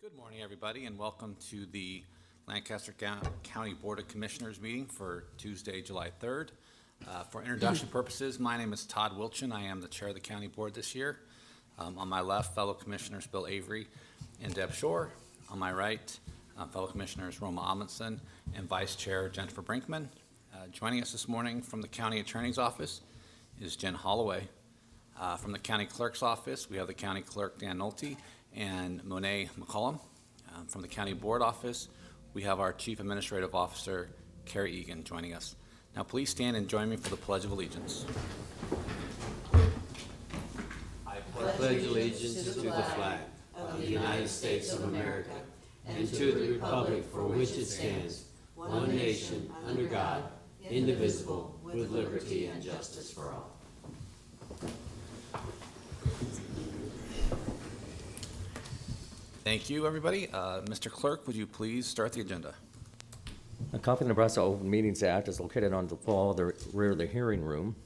Good morning, everybody, and welcome to the Lancaster County Board of Commissioners meeting for Tuesday, July 3rd. For introduction purposes, my name is Todd Wilchin. I am the chair of the county board this year. On my left, fellow commissioners Bill Avery and Deb Shore. On my right, fellow commissioners Roma Amundsen and vice chair Jennifer Brinkman. Joining us this morning from the county attorney's office is Jen Holloway. From the county clerk's office, we have the county clerk Dan Nolte and Monet McCollum. From the county board office, we have our chief administrative officer, Carrie Egan, joining us. Now please stand and join me for the Pledge of Allegiance. I pledge allegiance to the flag of the United States of America and to the republic for which it stands, one nation, under God, indivisible, with liberty and justice for all. Thank you, everybody. Mr. Clerk, would you please start the agenda? A copy of the Nebraska Open Meetings Act is located on the wall of the rear of the hearing room.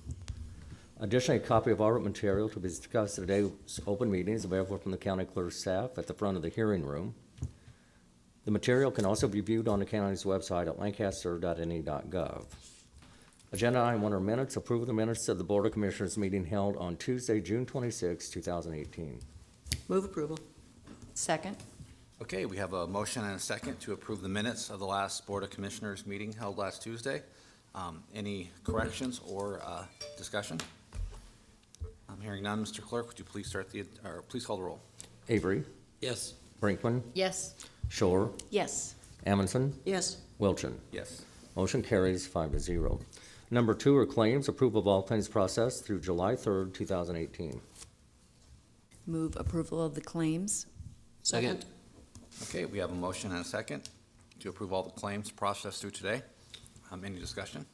Additionally, a copy of our material to be discussed at today's open meeting is available from the county clerk's staff at the front of the hearing room. The material can also be viewed on the county's website at lancaster.ne.gov. Agenda item 1 are minutes. Approve the minutes of the Board of Commissioners meeting held on Tuesday, June 26, 2018. Move approval. Second. Okay, we have a motion and a second to approve the minutes of the last Board of Commissioners meeting held last Tuesday. Any corrections or discussion? I'm hearing none. Mr. Clerk, would you please please call the roll? Avery, Yes. Brinkman, Yes. Shore, Yes. Amundsen, Yes. Wilchin. Yes. Motion carries 5-0. Number 2 are claims. Approval of all claims processed through July 3rd, 2018. Move approval of the claims. Second. Okay, we have a motion and a second to approve all the claims processed through today. Any discussion?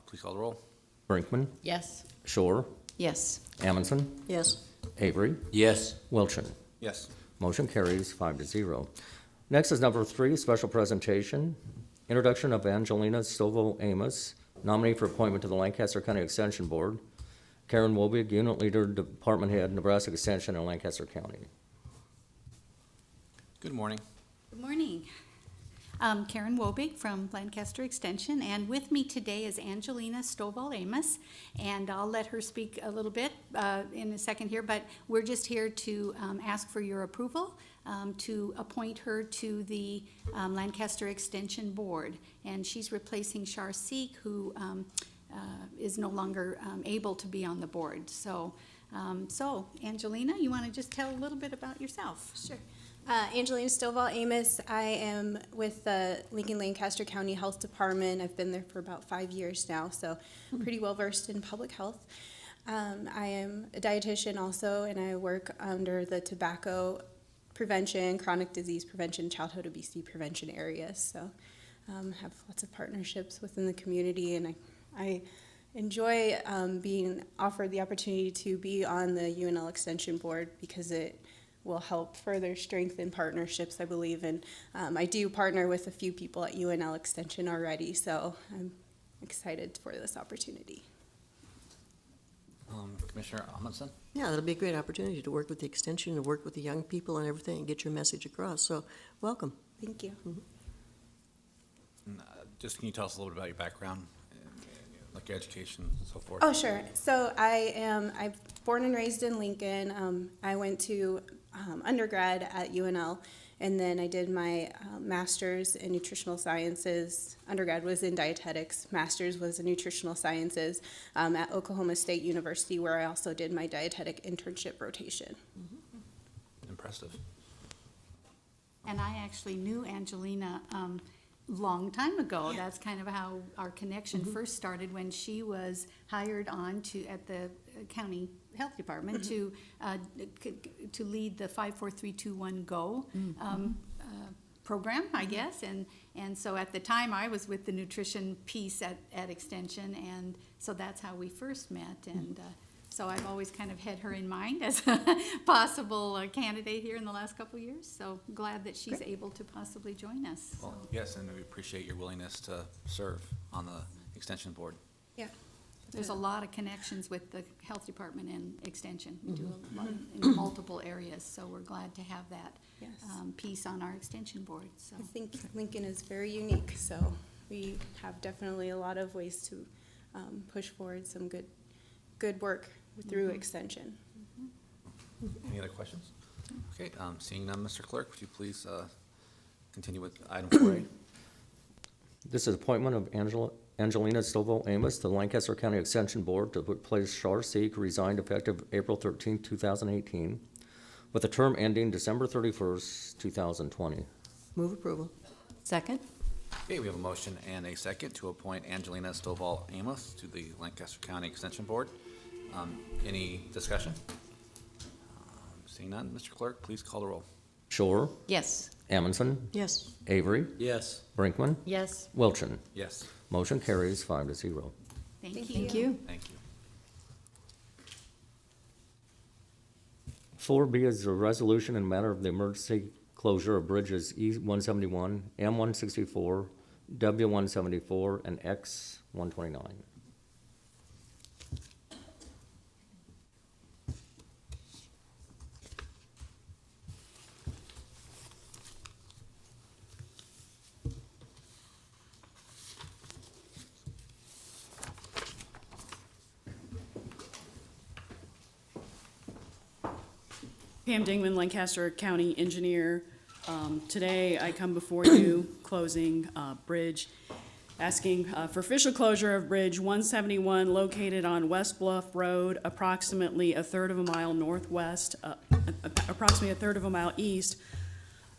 Please call the roll. Brinkman, Yes. Shore, Yes. Amundsen, Yes. Avery, Yes. Wilchin. Yes. Motion carries 5-0. Next is number 3, special presentation. Introduction of Angelina Stovall Amos, nominee for appointment to the Lancaster County Extension Board. Karen Wobig, Unit Leader, Department Head, Nebraska Extension in Lancaster County. Good morning. Good morning. Karen Wobig from Lancaster Extension, and with me today is Angelina Stovall Amos, and I'll let her speak a little bit in a second here, but we're just here to ask for your approval to appoint her to the Lancaster Extension Board, and she's replacing Shar Seek, who is no longer able to be on the board. So Angelina, you want to just tell a little bit about yourself? Sure. Angelina Stovall Amos. I am with the Lincoln-Lancaster County Health Department. I've been there for about 5 years now, so pretty well versed in public health. I am a dietitian also, and I work under the tobacco prevention, chronic disease prevention, childhood obesity prevention areas. So have lots of partnerships within the community, and I enjoy being offered the opportunity to be on the UNL Extension Board because it will help further strengthen partnerships, I believe, and I do partner with a few people at UNL Extension already, so I'm excited for this opportunity. Commissioner Amundsen? Yeah, that'll be a great opportunity to work with the extension, to work with the young people and everything, and get your message across. So, welcome. Thank you. Just can you tell us a little bit about your background, like your education and so forth? Oh, sure. So I'm born and raised in Lincoln. I went to undergrad at UNL, and then I did my master's in nutritional sciences. Undergrad was in dietetics. Master's was in nutritional sciences at Oklahoma State University, where I also did my dietetic internship rotation. Impressive. And I actually knew Angelina long time ago. That's kind of how our connection first started, when she was hired on at the county health department to lead the 54321 Go program, I guess. And so at the time I was with the nutrition piece at Extension, and so that's how we first met. And so I've always kind of had her in mind as a possible candidate here in the last couple of years. So glad that she's able to possibly join us. Well, yes, and we appreciate your willingness to serve on the Extension Board. Yeah. There's a lot of connections with the health department and extension. We do a lot in multiple areas, so we're glad to have that Yes. piece on our extension board, so. I think Lincoln is very unique, so we have definitely a lot of ways to push forward some good work through extension. Any other questions? Okay, seeing none, Mr. Clerk, would you please continue with item 4A? This is appointment of Angelina Stovall Amos to the Lancaster County Extension Board to replace Shar Seek, who resigned effective April 13, 2018, with a term ending December 31st, 2020. Move approval. Second? Okay, we have a motion and a second to appoint Angelina Stovall Amos to the Lancaster County Extension Board. Any discussion? Seeing none, Mr. Clerk, please call the roll. Shore, Yes. Amundson, Yes. Avery, Yes. Brinkman, Yes. Wilchin. Yes, Motion carries 5-0. Thank you. Thank you. thank you. 4B is a resolution in matter of the emergency closure of bridges E-171, M-164, W-174, and X-129. Pam Dingman, Lancaster County Engineer. Today, I come before you closing bridge, asking for official closure of Bridge 171 located on West Bluff Road, approximately a third of a mile northwest, approximately a third of a mile east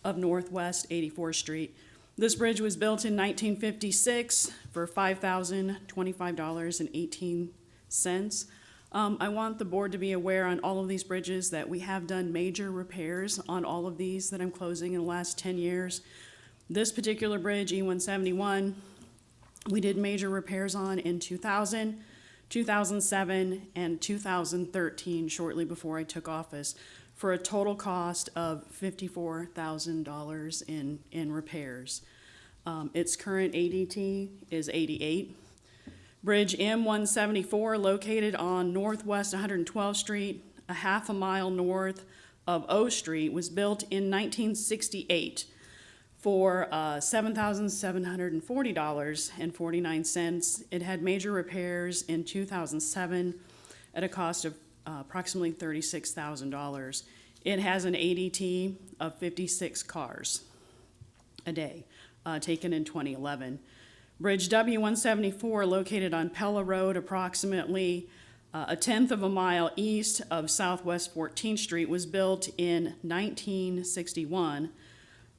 of Northwest 84th Street. This bridge was built in 1956 for $5,025.18. I want the board to be aware on all of these bridges that we have done major repairs on all of these that I'm closing in the last 10 years. This particular bridge, E-171, we did major repairs on in 2000, 2007, and 2013, shortly before I took office, for a total cost of $54,000 in repairs. Its current ADT is 88. Bridge M-174, located on Northwest 112th Street, a half a mile north of O Street, was built in 1968 for $7,740.49. It had major repairs in 2007 at a cost of approximately $36,000. It has an ADT of 56 cars a day, taken in 2011. Bridge W-174, located on Pella Road, approximately a tenth of a mile east of Southwest 14th Street, was built in 1961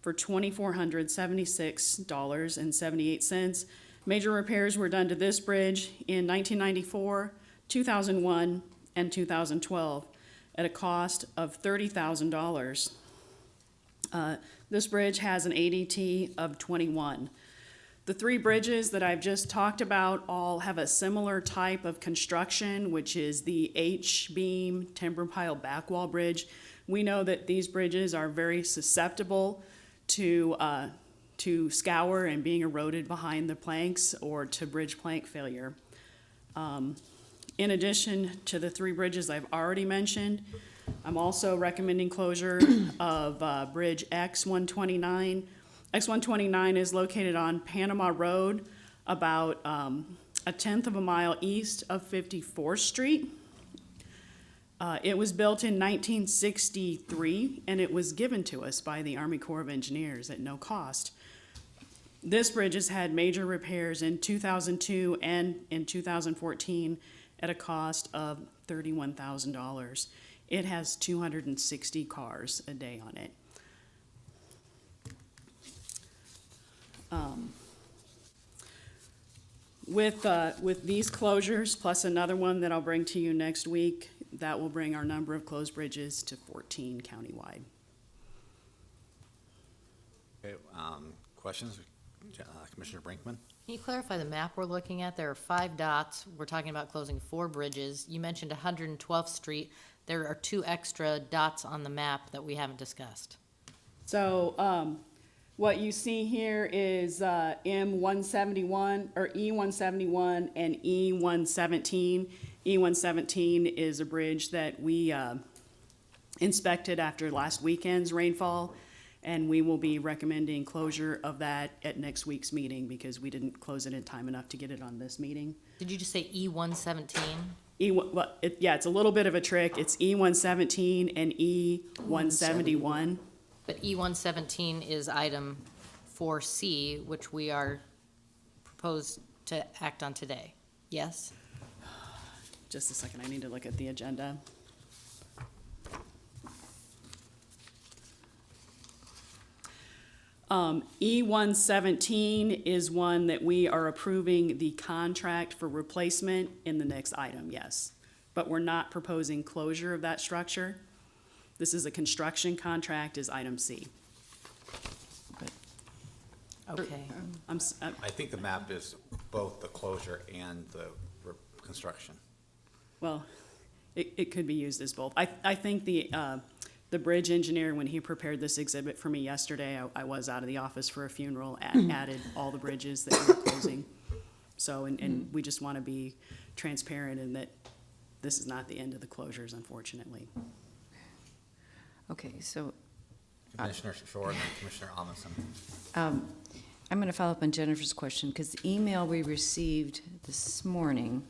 for $2,476.78. Major repairs were done to this bridge in 1994, 2001, and 2012 at a cost of $30,000. This bridge has an ADT of 21. The three bridges that I've just talked about all have a similar type of construction, which is the H-beam timber pile backwall bridge. We know that these bridges are very susceptible to scour and being eroded behind the planks or to bridge plank failure. In addition to the three bridges I've already mentioned, I'm also recommending closure of Bridge X-129. X-129 is located on Panama Road, about a tenth of a mile east of 54th Street. It was built in 1963, and it was given to us by the Army Corps of Engineers at no cost. This bridge has had major repairs in 2002 and in 2014 at a cost of $31,000. It has 260 cars a day on it. With these closures, plus another one that I'll bring to you next week, that will bring our number of closed bridges to 14 countywide. Okay, questions? Commissioner Brinkman? Can you clarify the map we're looking at? There are 5 dots. We're talking about closing 4 bridges. You mentioned 112th Street. There are 2 extra dots on the map that we haven't discussed. So What you see here is M171, or E171 and E117. E117 is a bridge that we inspected after last weekend's rainfall, and we will be recommending closure of that at next week's meeting because we didn't close it in time enough to get it on this meeting. Did you just say E117? Yeah, it's a little bit of a trick. It's E117 and E171. But E117 is item 4C, which we are proposed to act on today. Yes? Just a second, I need to look at the agenda. E117 is one that we are approving the contract for replacement in the next item, yes. But we're not proposing closure of that structure. This is a construction contract, is item C. Okay. I think the map is both the closure and the construction. Well, it could be used as both. I think the bridge engineer, when he prepared this exhibit for me yesterday, I was out of the office for a funeral, added all the bridges that we were closing. So, and we just want to be transparent in that this is not the end of the closures, unfortunately. Okay, so Commissioner Shore and then Commissioner Amundson. I'm going to follow up on Jennifer's question because the email we received this morning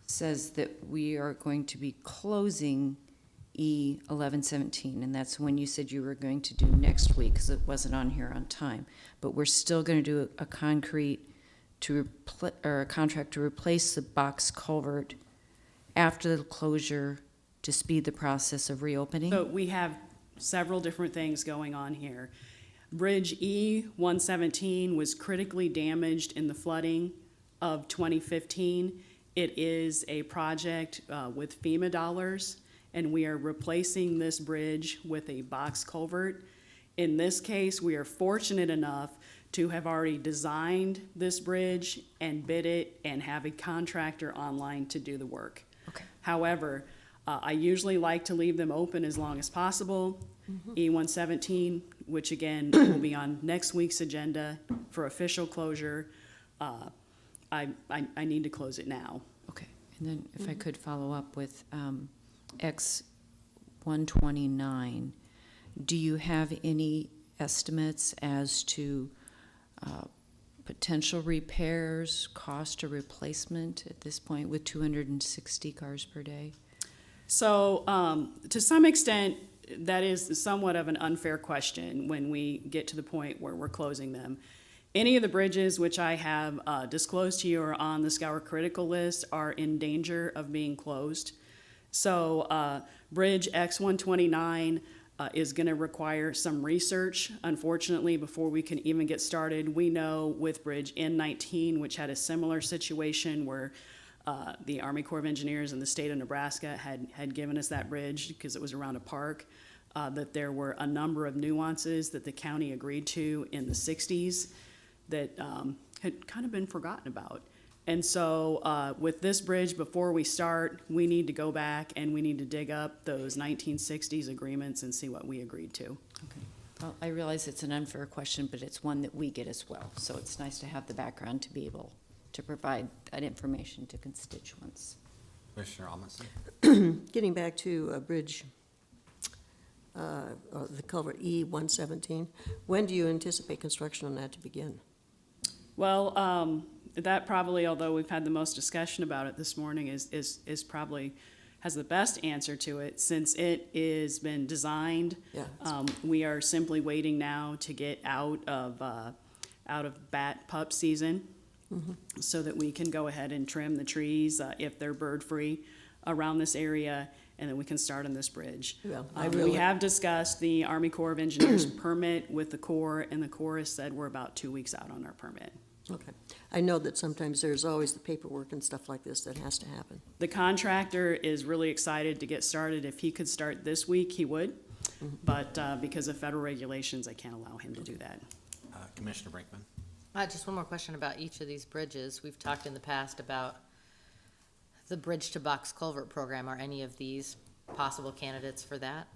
says that we are going to be closing E1117, and that's when you said you were going to do next week because it wasn't on here on time. But we're still going to do a contract to replace the box culvert after the closure to speed the process of reopening? So we have several different things going on here. Bridge E117 was critically damaged in the flooding of 2015. It is a project with FEMA dollars, and we are replacing this bridge with a box culvert. In this case, we are fortunate enough to have already designed this bridge and bid it and have a contractor online to do the work. Okay. However, I usually like to leave them open as long as possible. E117, which again will be on next week's agenda for official closure, I need to close it now. Okay, and then if I could follow up with X129, do you have any estimates as to potential repairs, cost or replacement at this point with 260 cars per day? So to some extent, that is somewhat of an unfair question when we get to the point where we're closing them. Any of the bridges which I have disclosed to you are on the Scour critical list are in danger of being closed. So Bridge X129 is going to require some research, unfortunately, before we can even get started. We know with Bridge N19, which had a similar situation where the Army Corps of Engineers and the state of Nebraska had given us that bridge because it was around a park, that there were a number of nuances that the county agreed to in the 60s that had kind of been forgotten about. And so with this bridge, before we start, we need to go back and we need to dig up those 1960s agreements and see what we agreed to. Okay. Well, I realize it's an unfair question, but it's one that we get as well. So it's nice to have the background to be able to provide that information to constituents. Commissioner Amundson. Getting back to Bridge, the culvert E117, when do you anticipate construction on that to begin? Well, that probably, although we've had the most discussion about it this morning, is probably has the best answer to it since it is been designed. Yeah. We are simply waiting now to get out of bat pup season, so that we can go ahead and trim the trees if they're bird free around this area, and then we can start on this bridge. Well, We have discussed the Army Corps of Engineers permit with the Corps, and the Corps has said we're about 2 weeks out on our permit. Okay. I know that sometimes there's always the paperwork and stuff like this that has to happen. The contractor is really excited to get started. If he could start this week, he would. But because of federal regulations, I can't allow him to do that. Commissioner Brinkman. Just one more question about each of these bridges. We've talked in the past about the Bridge to Box Culvert program. Are any of these possible candidates for that?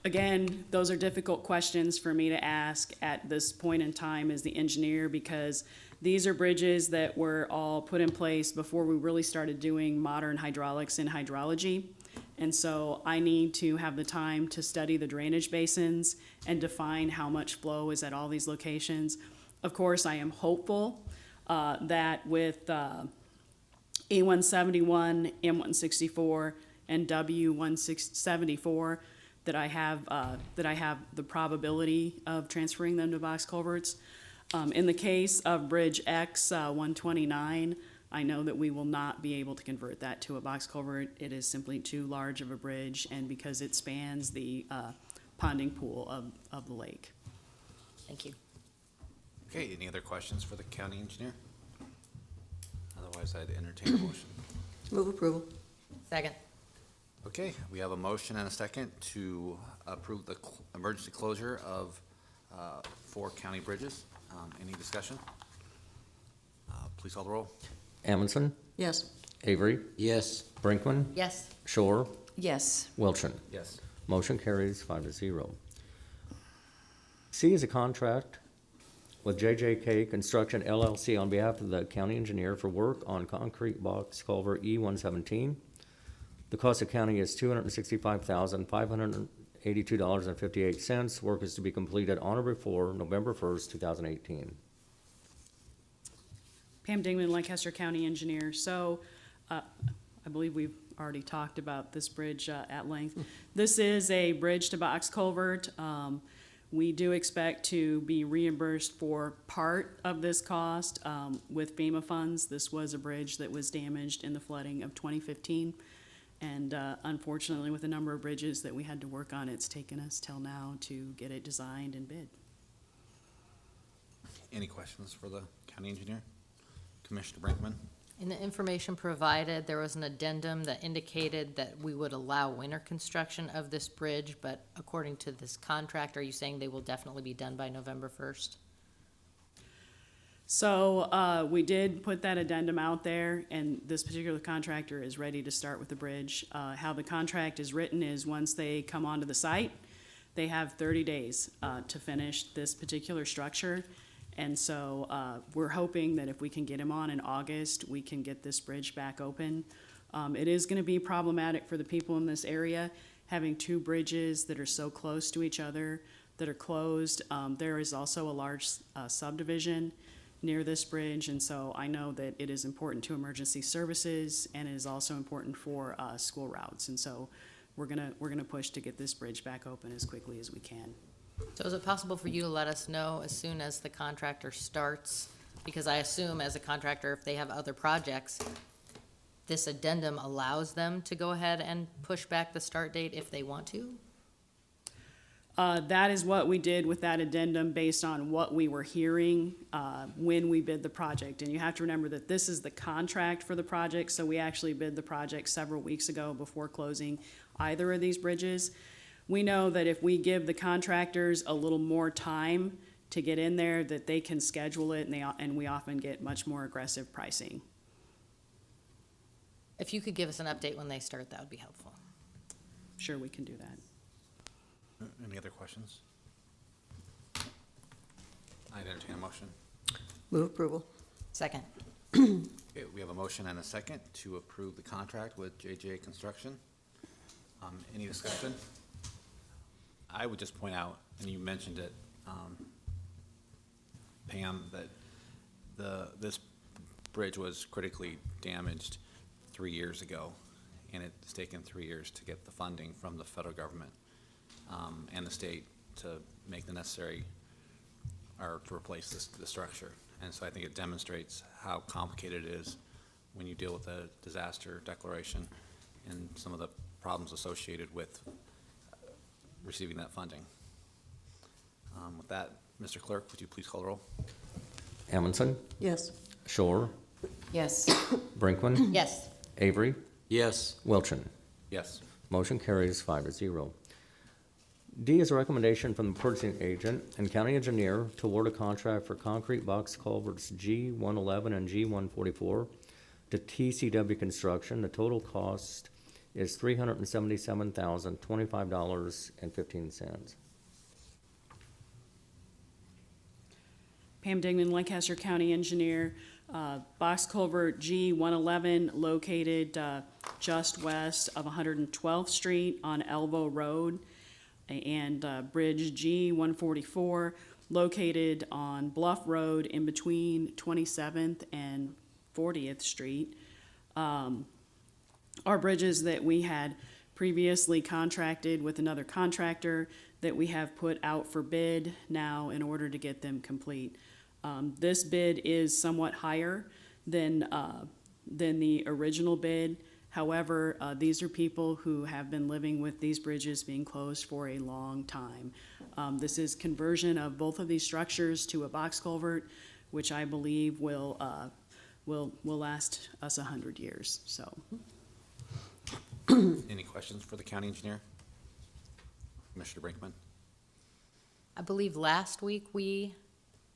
Again, those are difficult questions for me to ask at this point in time as the engineer, because these are bridges that were all put in place before we really started doing modern hydraulics and hydrology. And so I need to have the time to study the drainage basins and define how much flow is at all these locations. Of course, I am hopeful that with E171, M164, and W174, that I have the probability of transferring them to box culverts. In the case of Bridge X 129, I know that we will not be able to convert that to a box culvert. It is simply too large of a bridge, and because it spans the ponding pool of the lake. Thank you. Okay, any other questions for the county engineer? Otherwise, I'd entertain a motion. Move approval. Second. Okay, we have a motion and a second to approve the emergency closure of 4 county bridges. Any discussion? Please call the roll. Amundson, Yes. Avery, Yes. Brinkman, Yes. Shore, Yes. Wilchin. Yes. Motion carries 5-0. C is a contract with JJK Construction LLC on behalf of the county engineer for work on concrete box culvert E117. The cost of county is $265,582.58. Work is to be completed on or before November 1st, 2018. Pam Dingman, Lancaster County Engineer. So, I believe we've already talked about this bridge at length. This is a bridge to box culvert. We do expect to be reimbursed for part of this cost with FEMA funds. This was a bridge that was damaged in the flooding of 2015. And unfortunately, with the number of bridges that we had to work on, it's taken us till now to get it designed and bid. Any questions for the county engineer? Commissioner Brinkman? In the information provided, there was an addendum that indicated that we would allow winter construction of this bridge, but according to this contract, are you saying they will definitely be done by November 1st? So we did put that addendum out there, and this particular contractor is ready to start with the bridge. How the contract is written is once they come onto the site, they have 30 days to finish this particular structure. And so we're hoping that if we can get him on in August, we can get this bridge back open. It is going to be problematic for the people in this area, having 2 bridges that are so close to each other that are closed. There is also a large subdivision near this bridge, and so I know that it is important to emergency services, and it is also important for school routes. And so we're gonna push to get this bridge back open as quickly as we can. So is it possible for you to let us know as soon as the contractor starts? Because I assume as a contractor, if they have other projects, this addendum allows them to go ahead and push back the start date if they want to? That is what we did with that addendum based on what we were hearing when we bid the project. And you have to remember that this is the contract for the project, so we actually bid the project several weeks ago before closing either of these bridges. We know that if we give the contractors a little more time to get in there, that they can schedule it, and we often get much more aggressive pricing. If you could give us an update when they start, that would be helpful. Sure, we can do that. Any other questions? I'd entertain a motion. Move approval. Second. Okay, we have a motion and a second to approve the contract with JJ Construction. Any discussion? I would just point out, and you mentioned it, Pam, that this bridge was critically damaged 3 years ago, and it's taken 3 years to get the funding from the federal government and the state to make the necessary, or to replace the structure. And so I think it demonstrates how complicated it is when you deal with a disaster declaration and some of the problems associated with receiving that funding. With that, Mr. Clerk, would you please call the roll? Amundson, Yes. Shore, Yes. Brinkman, Yes. Avery, Yes. Wilchin. Yes. Motion carries 5-0. D is a recommendation from the purchasing agent and county engineer to award a contract for concrete box culverts G111 and G144 to TCW Construction. The total cost is $377,025.15. Pam Dingman, Lancaster County Engineer. Box culvert G111 located just west of 112th Street on Elbow Road. And bridge G144 located on Bluff Road in between 27th and 40th Street. Are bridges that we had previously contracted with another contractor that we have put out for bid now in order to get them complete. This bid is somewhat higher than the original bid. However, these are people who have been living with these bridges being closed for a long time. This is conversion of both of these structures to a box culvert, which I believe will last us 100 years, so. Any questions for the county engineer? Commissioner Brinkman? I believe last week we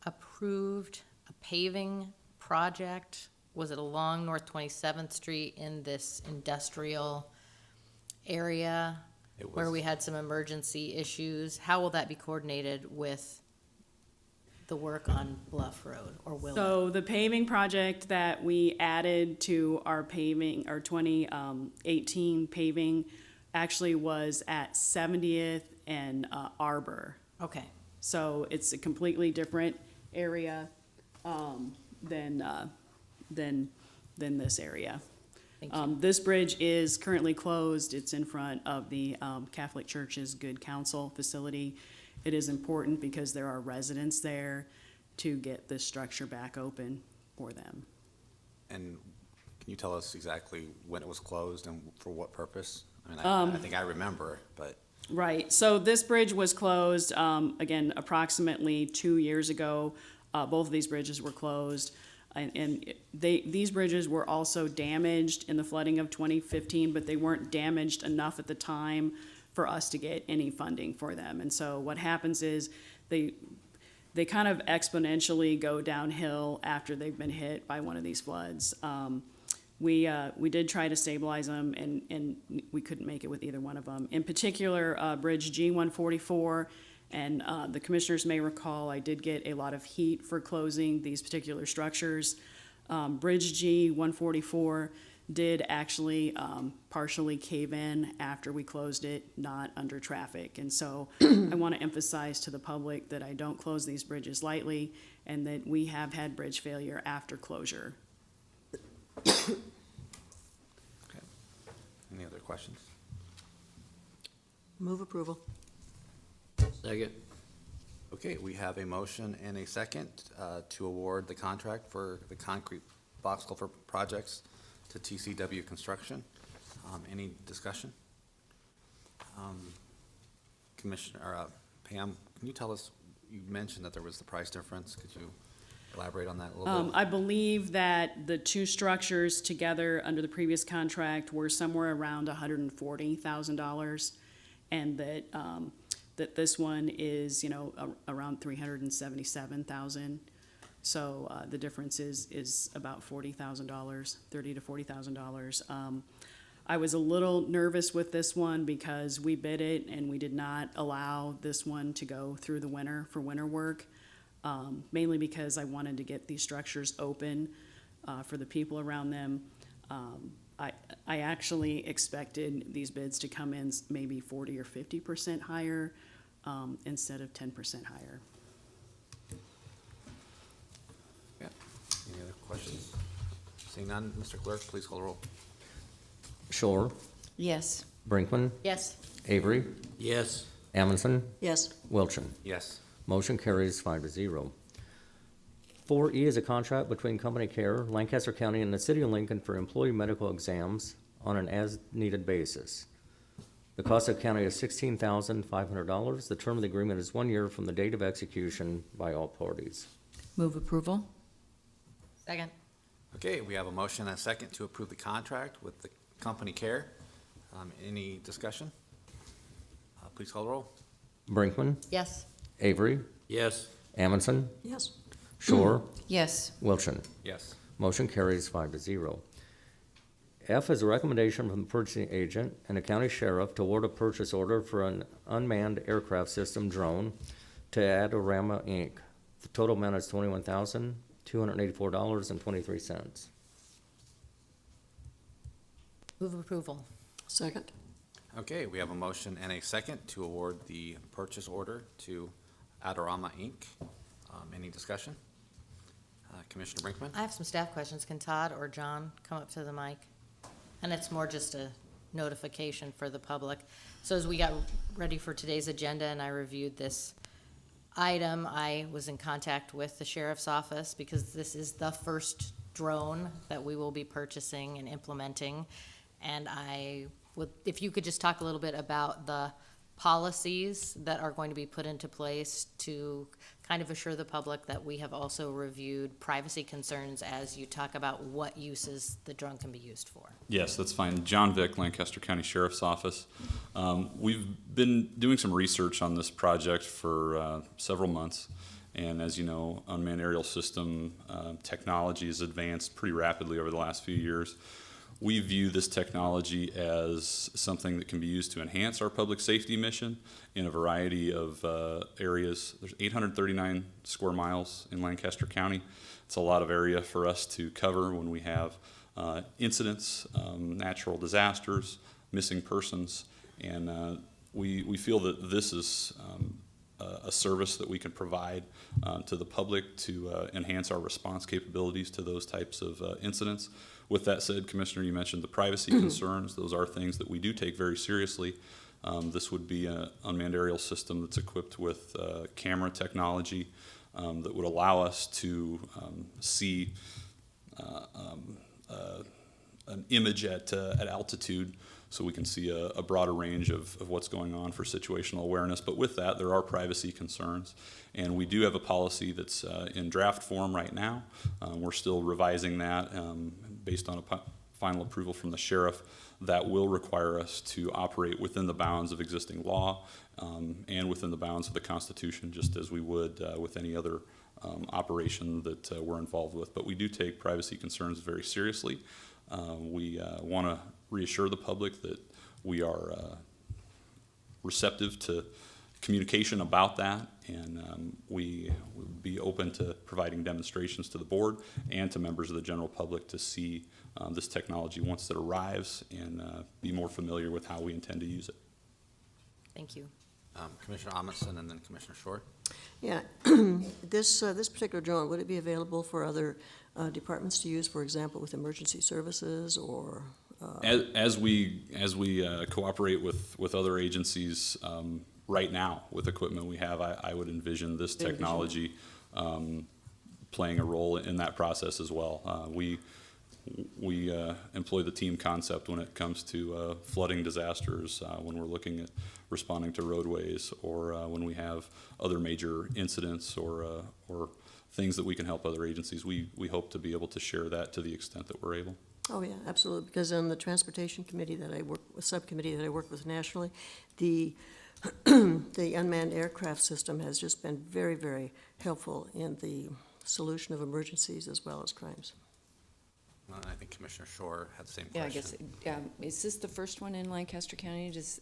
approved a paving project. Was it along North 27th Street in this industrial area It was. where we had some emergency issues? How will that be coordinated with the work on Bluff Road, or will it? So the paving project that we added to our paving, our 2018 paving, actually was at 70th and Arbor. Okay, So it's a completely different area than this area. thank you. This bridge is currently closed. It's in front of the Catholic Church's Good Counsel facility. It is important because there are residents there to get this structure back open for them. And can you tell us exactly when it was closed and for what purpose? I mean, I think I remember, but Right, so this bridge was closed, again, approximately 2 years ago. Both of these bridges were closed. And these bridges were also damaged in the flooding of 2015, but they weren't damaged enough at the time for us to get any funding for them. And so what happens is they kind of exponentially go downhill after they've been hit by one of these floods. We did try to stabilize them, and we couldn't make it with either one of them. In particular, Bridge G144, and the commissioners may recall, I did get a lot of heat for closing these particular structures. Bridge G144 did actually partially cave in after we closed it, not under traffic. And so I want to emphasize to the public that I don't close these bridges lightly, and that we have had bridge failure after closure. okay. Any other questions? Move approval. Second. Okay, we have a motion and a second to award the contract for the concrete box culvert projects to TCW Construction. Any discussion? Commissioner, Pam, can you tell us, you mentioned that there was the price difference. Could you elaborate on that a little bit? I believe that the two structures together under the previous contract were somewhere around $140,000, and that this one is, around $377,000. So the difference is about $40,000, $30,000 to $40,000. I was a little nervous with this one because we bid it and we did not allow this one to go through the winter for winter work, mainly because I wanted to get these structures open for the people around them. I actually expected these bids to come in maybe 40 or 50% higher instead of 10% higher. Yeah. Any other questions? Seeing none, Mr. Clerk, please call the roll. Shore, Yes. Brinkman, Yes, Avery, Yes. Amundson, Yes. Wilchin. Yes. Motion carries 5-0. 4E is a contract between Company Care, Lancaster County, and the City of Lincoln for employee medical exams on an as-needed basis. The cost of county is $16,500. The term of the agreement is 1 year from the date of execution by all parties. Move approval? second. Okay, we have a motion and a second to approve the contract with the Company Care. Any discussion? Please call the roll. Brinkman, Yes, Avery, Yes. Amundson, Yes. Shore, Yes. Wilchin. Yes. Motion carries 5-0. F is a recommendation from the purchasing agent and the county sheriff to award a purchase order for an unmanned aircraft system drone to Adorama Inc. The total amount is $21,284.23. Move approval. Second? Okay, we have a motion and a second to award the purchase order to Adorama Inc. Any discussion? Commissioner Brinkman? I have some staff questions. Can Todd or John come up to the mic? And it's more just a notification for the public. So as we got ready for today's agenda and I reviewed this item, I was in contact with the sheriff's office because this is the first drone that we will be purchasing and implementing. And I would, if you could just talk a little bit about the policies that are going to be put into place to kind of assure the public that we have also reviewed privacy concerns as you talk about what uses the drone can be used for. Yes, that's fine. John Vick, Lancaster County Sheriff's Office. We've been doing some research on this project for several months. And as you know, unmanned aerial system technology has advanced pretty rapidly over the last few years. We view this technology as something that can be used to enhance our public safety mission in a variety of areas. There's 839 square miles in Lancaster County. It's a lot of area for us to cover when we have incidents, natural disasters, missing persons, and we feel that this is a service that we can provide to the public to enhance our response capabilities to those types of incidents. With that said, Commissioner, you mentioned the privacy concerns. Those are things that we do take very seriously. This would be an unmanned aerial system that's equipped with camera technology that would allow us to see an image at altitude, so we can see a broader range of what's going on for situational awareness. But with that, there are privacy concerns. And we do have a policy that's in draft form right now. We're still revising that based on a final approval from the sheriff. That will require us to operate within the bounds of existing law and within the bounds of the Constitution, just as we would with any other operation that we're involved with. But we do take privacy concerns very seriously. We want to reassure the public that we are receptive to communication about that, and we would be open to providing demonstrations to the board and to members of the general public to see this technology once it arrives and be more familiar with how we intend to use it. Thank you. Commissioner Amundson and then Commissioner Short. Yeah, this particular drone, would it be available for other departments to use, for example, with emergency services or? As we cooperate with other agencies right now with equipment we have, I would envision this technology playing a role in that process as well. We employ the team concept when it comes to flooding disasters, when we're looking at responding to roadways, or when we have other major incidents or things that we can help other agencies. We hope to be able to share that to the extent that we're able. Oh, yeah, absolutely, because on the transportation committee that I work, subcommittee that I work with nationally, the the unmanned aircraft system has just been very, very helpful in the solution of emergencies as well as crimes. And I think Commissioner Shore had the same Yeah, I question. guess, is this the first one in Lancaster County? Does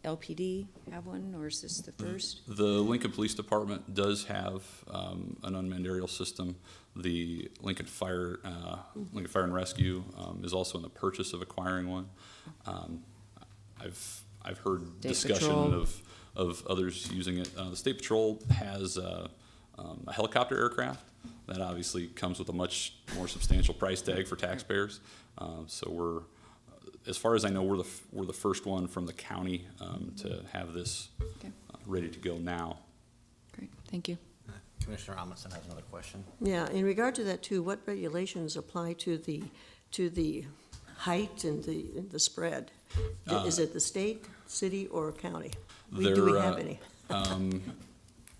LPD have one, or is this the first? The Lincoln Police Department does have an unmanned aerial system. The Lincoln Fire and Rescue is also in the purchase of acquiring one. I've heard State discussion Patrol. of others using it. The State Patrol has a helicopter aircraft that obviously comes with a much more substantial price tag for taxpayers. So we're, as far as I know, we're the first one from the county to have this Okay. ready to go now. Great, thank you. Commissioner Amundson has another question. Yeah, in regard to that too, what regulations apply to the height and the spread? Is it the state, city, or county? Do we have any?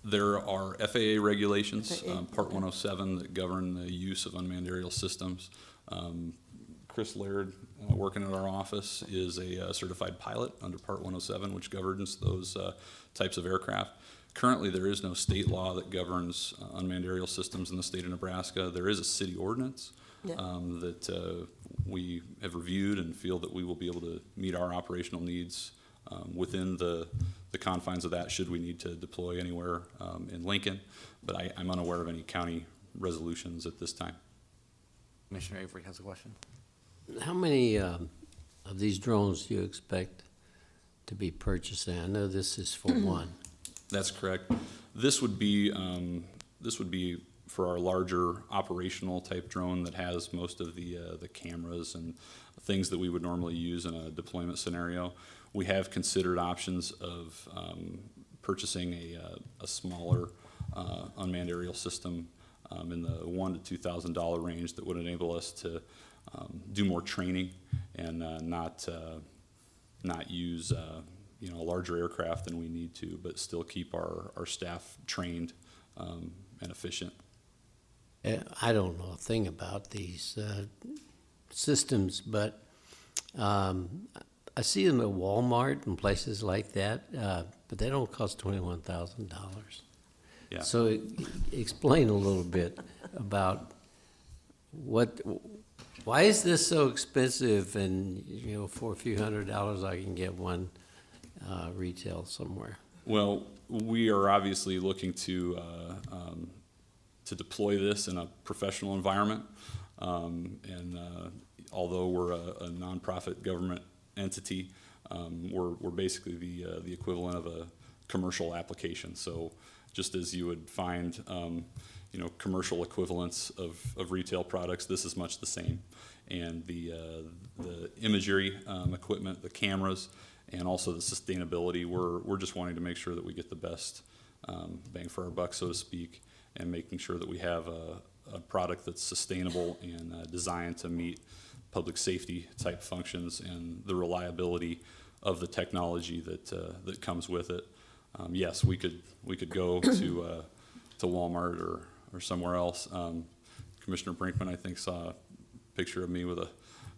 There are FAA regulations, Part 107, that govern the use of unmanned aerial systems. Chris Laird, working at our office, is a certified pilot under Part 107, which governs those types of aircraft. Currently, there is no state law that governs unmanned aerial systems in the state of Nebraska. There is a city ordinance Yeah. that we have reviewed and feel that we will be able to meet our operational needs within the confines of that, should we need to deploy anywhere in Lincoln. But I'm unaware of any county resolutions at this time. Commissioner Avery has a question. How many of these drones do you expect to be purchasing? I know this is for one. That's correct. This would be for our larger operational type drone that has most of the cameras and things that we would normally use in a deployment scenario. We have considered options of purchasing a smaller unmanned aerial system in the $1,000 to $2,000 range that would enable us to do more training and not use a larger aircraft than we need to, but still keep our staff trained and efficient. I don't know a thing about these systems, but I see them at Walmart and places like that, but they don't cost $21,000. Yeah. So explain a little bit about why is this so expensive, and for a few $100s I can get one retail somewhere. Well, we are obviously looking to deploy this in a professional environment, and although we're a nonprofit government entity, we're basically the equivalent of a commercial application. So just as you would find commercial equivalents of retail products, this is much the same. And the imagery equipment, the cameras, and also the sustainability, we're just wanting to make sure that we get the best bang for our buck, so to speak, and making sure that we have a product that's sustainable and designed to meet public safety type functions and the reliability of the technology that comes with it. Yes, we could go to Walmart or somewhere else. Commissioner Brinkman, I think, saw a picture of me with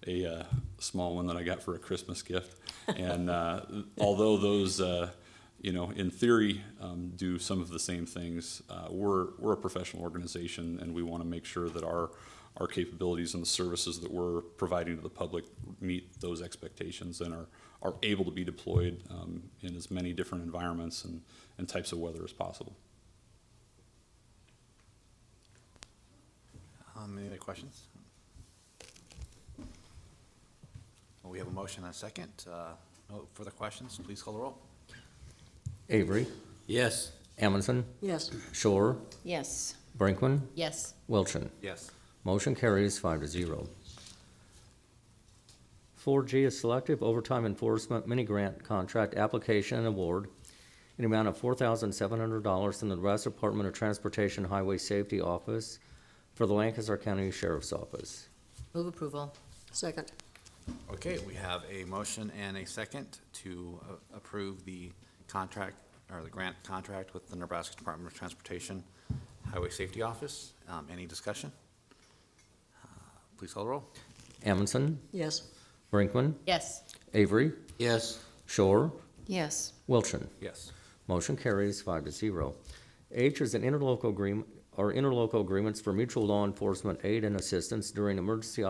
a small one that I got for a Christmas gift. And although those, in theory, do some of the same things, we're a professional organization, and we want to make sure that our capabilities and the services that we're providing to the public meet those expectations and are able to be deployed in as many different environments and types of weather as possible. Any other questions? Well, we have a motion and a second. No further questions. Please call the roll. Avery, Yes. Amundson, Yes. Shore, Yes. Brinkman, Yes. Wilchin. Yes. Motion carries 5-0. 4G is selective overtime enforcement mini-grant contract application and award in the amount of $4,700 from the Nebraska Department of Transportation Highway Safety Office for the Lancaster County Sheriff's Office. Move approval. Second. Okay, we have a motion and a second to approve the contract, or the grant contract with the Nebraska Department of Transportation Highway Safety Office. Any discussion? Please call the roll. Amundson, Yes. Brinkman, Yes. Avery, Yes. Shore, Yes. Wilchin. Yes. Motion carries 5-0. H is an interlocal agreement, or interlocal agreements for mutual law enforcement aid and assistance during emergency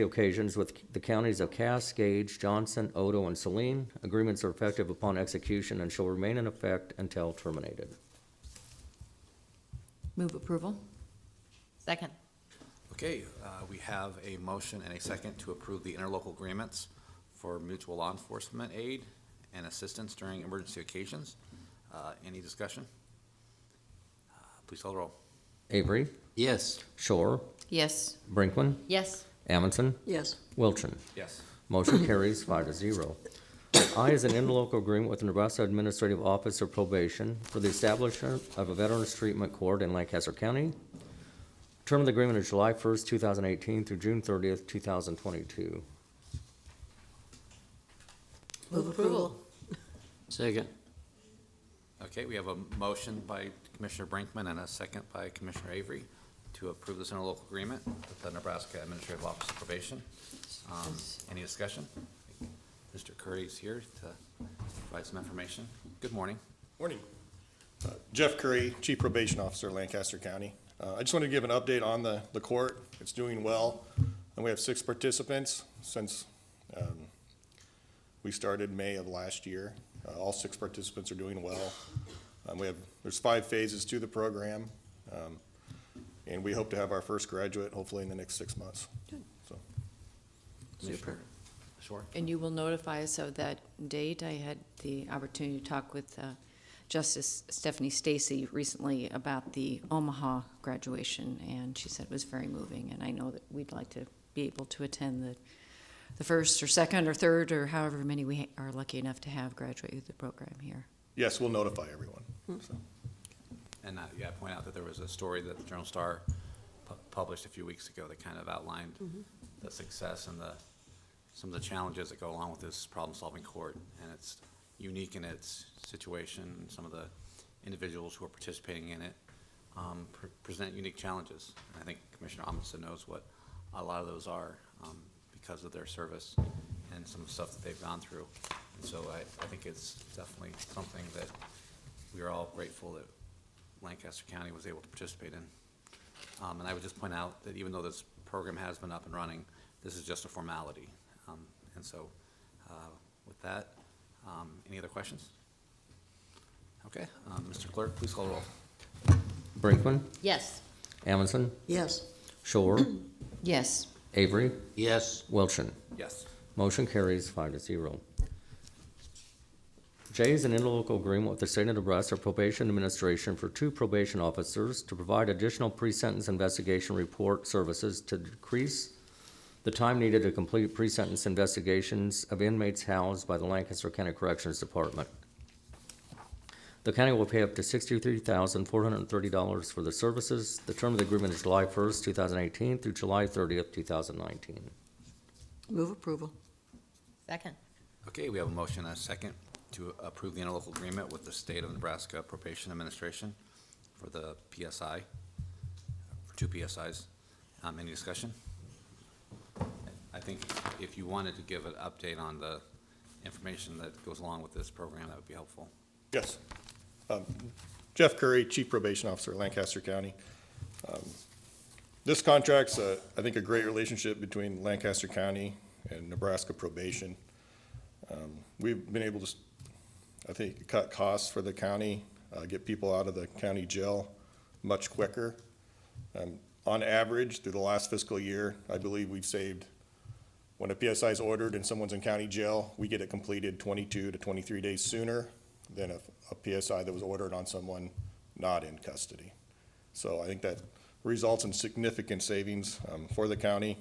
occasions with the counties of Cass, Gage, Johnson, Odo, and Saline. Agreements are effective upon execution and shall remain in effect until terminated. Move approval? Second. Okay, we have a motion and a second to approve the interlocal agreements for mutual law enforcement aid and assistance during emergency occasions. Any discussion? Please call the roll. Avery, Yes. Shore, Yes. Brinkman, Yes. Amundson, Yes. Wilchin. Yes. Motion carries 5-0. I is an interlocal agreement with the Nebraska Administrative Office of Probation for the establishment of a Veterans Treatment Court in Lancaster County. Term of the agreement is July 1st, 2018 through June 30th, 2022. Move approval. Second. Okay, we have a motion by Commissioner Brinkman and a second by Commissioner Avery to approve this interlocal agreement with the Nebraska Administrative Office of Probation. Any discussion? Mr. Curry's here to provide some information. Good morning. Morning. Jeff Curry, Chief Probation Officer, Lancaster County. I just wanted to give an update on the court. It's doing well, and we have 6 participants since we started May of last year. All 6 participants are doing well. There's 5 phases to the program, and we hope to have our first graduate hopefully in the next 6 months. So, Super. Sure. And you will notify us of that date. I had the opportunity to talk with Justice Stephanie Stacy recently about the Omaha graduation, and she said it was very moving, and I know that we'd like to be able to attend the first or second or third or however many we are lucky enough to have graduate with the program here. yes, we'll notify everyone. So. And yeah, point out that there was a story that the Journal Star published a few weeks ago that kind of outlined the success and some of the challenges that go along with this problem-solving court. And it's unique in its situation. Some of the individuals who are participating in it present unique challenges. And I think Commissioner Amundsen knows what a lot of those are because of their service and some of the stuff that they've gone through. And so I think it's definitely something that we are all grateful that Lancaster County was able to participate in. And I would just point out that even though this program has been up and running, this is just a formality. And so with that, any other questions? Okay, Mr. Clerk, please call the roll. Brinkman, Yes. Amundson, Yes. Shore, Yes. Avery, Yes. Wilchin. Yes. Motion carries 5-0. J is an interlocal agreement with the State of Nebraska Probation Administration for 2 probation officers to provide additional pre-sentence investigation report services to decrease the time needed to complete pre-sentence investigations of inmates housed by the Lancaster County Corrections Department. The county will pay up to $63,430 for the services. The term of the agreement is July 1st, 2018 through July 30th, 2019. Move approval. Second. Okay, we have a motion and a second to approve the interlocal agreement with the State of Nebraska Probation Administration for the PSI, for 2 PSIs. Any discussion? I think if you wanted to give an update on the information that goes along with this program, that would be helpful. Yes. Jeff Curry, Chief Probation Officer, Lancaster County. This contract's, I think, a great relationship between Lancaster County and Nebraska Probation. We've been able to, I think, cut costs for the county, get people out of the county jail much quicker. On average, through the last fiscal year, I believe we've saved, when a PSI is ordered and someone's in county jail, we get it completed 22 to 23 days sooner than a PSI that was ordered on someone not in custody. So I think that results in significant savings for the county.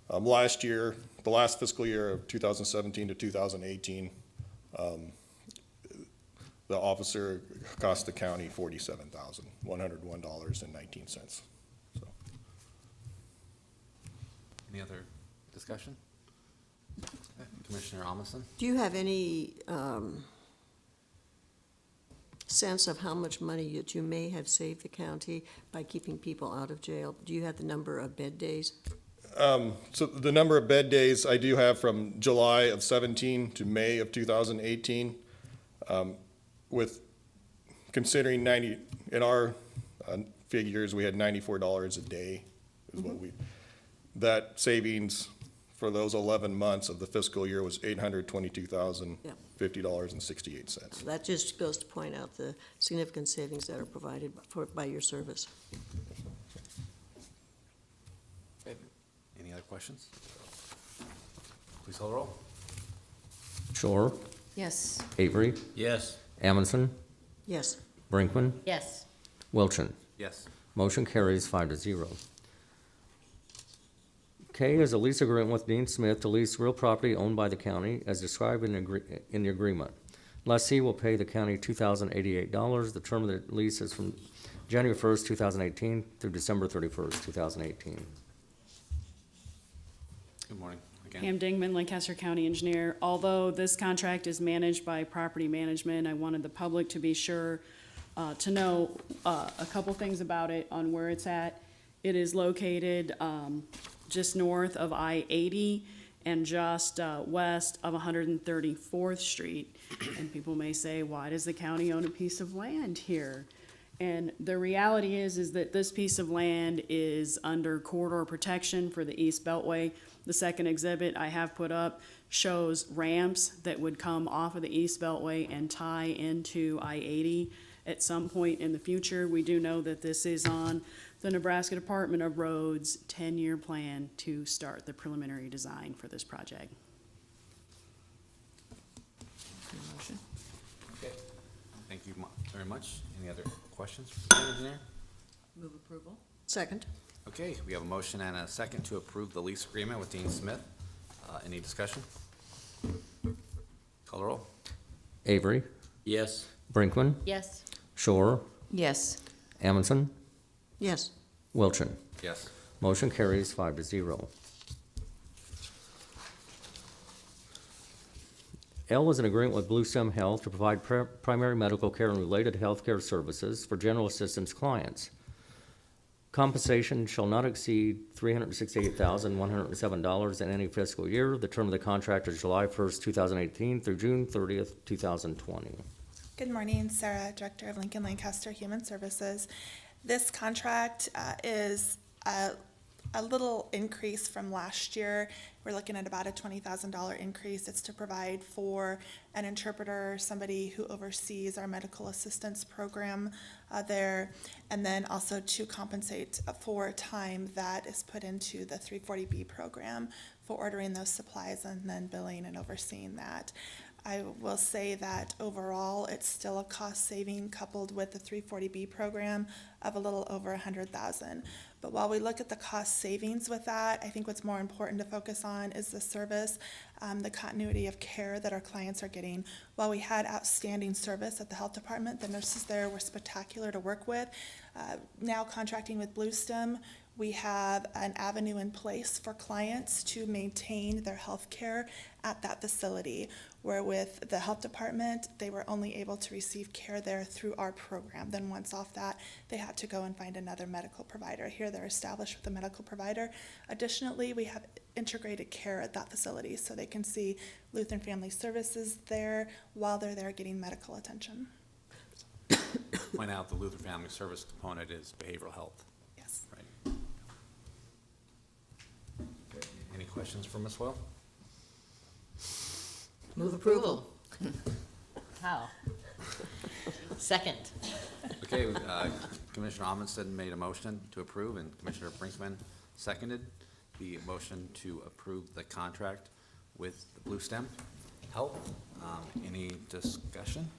Last year, the last fiscal year of 2017 to 2018, the officer cost the county $47,101.19. So. Any other discussion? Okay, Commissioner Amundsen? Do you have any sense of how much money that you may have saved the county by keeping people out of jail? Do you have the number of bed days? So the number of bed days I do have from July of 17 to May of 2018, with considering in our figures, we had $94 a day is what that savings for those 11 months of the fiscal year was $822,050.68. That just goes to point out the significant savings that are provided by your service. Any other questions? Please call the roll. Shore, Yes. Avery, Yes. Amundson, Yes. Brinkman, Yes. Wilchin. Yes. Motion carries 5-0. K is a lease agreement with Dean Smith to lease real property owned by the county as described in the agreement. Lessee will pay the county $2,088. The term of the lease is from January 1st, 2018 through December 31st, 2018. Good morning again. Pam Dingman, Lancaster County Engineer. Although this contract is managed by Property Management, I wanted the public to be sure to know a couple things about it on where it's at. It is located just north of I-80 and just west of 134th Street. And people may say, why does the county own a piece of land here? And the reality is that this piece of land is under corridor protection for the East Beltway. The second exhibit I have put up shows ramps that would come off of the East Beltway and tie into I-80 at some point in the future. We do know that this is on the Nebraska Department of Roads' 10-year plan to start the preliminary design for this project. Motion? Okay. Thank you very much. Any other questions for the engineer? Move approval? Second. Okay, we have a motion and a second to approve the lease agreement with Dean Smith. Any discussion? Call the roll. Avery, Yes. Brinkman, Yes. Shore, Yes. Amundson, Yes. Wilchin. Yes. Motion carries 5-0. L is an agreement with Blue Stem Health to provide primary medical care and related healthcare services for general assistance clients. Compensation shall not exceed $368,107 in any fiscal year. The term of the contract is July 1st, 2018 through June 30th, 2020. Good morning, Sarah, Director of Lincoln Lancaster Human Services. This contract is a little increase from last year. We're looking at about a $20,000 increase. It's to provide for an interpreter, somebody who oversees our medical assistance program there, and then also to compensate for time that is put into the 340B program for ordering those supplies and then billing and overseeing that. I will say that overall, it's still a cost saving coupled with the 340B program of a little over $100,000. But while we look at the cost savings with that, I think what's more important to focus on is the service, the continuity of care that our clients are getting. While we had outstanding service at the health department, the nurses there were spectacular to work with. Now contracting with Blue Stem, we have an avenue in place for clients to maintain their health care at that facility, where with the health department, they were only able to receive care there through our program. Then once off that, they had to go and find another medical provider. Here they're established with a medical provider. Additionally, we have integrated care at that facility, so they can see Lutheran Family Services there while they're there getting medical attention. Point out the Lutheran Family Service component is behavioral health. Yes. Right. Okay. Any questions for Ms. Well? Move approval. How? Second. Okay, Commissioner Amundson made a motion to approve, and Commissioner Brinkman seconded the motion to approve the contract with the Blue Stem Health. Any discussion?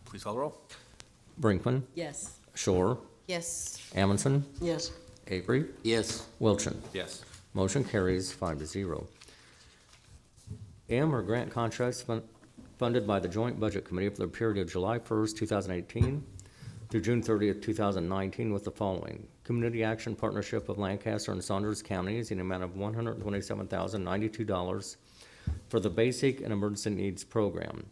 Please call the roll. Brinkman, Yes. Shore, Yes. Amundson, Yes. Avery, Yes. Wilchin. Yes. Motion carries 5-0. M are grant contracts funded by the Joint Budget Committee for the period of July 1st, 2018 through June 30th, 2019 with the following. Community Action Partnership of Lancaster and Saunders Counties in the amount of $127,092 for the Basic and Emergency Needs Program.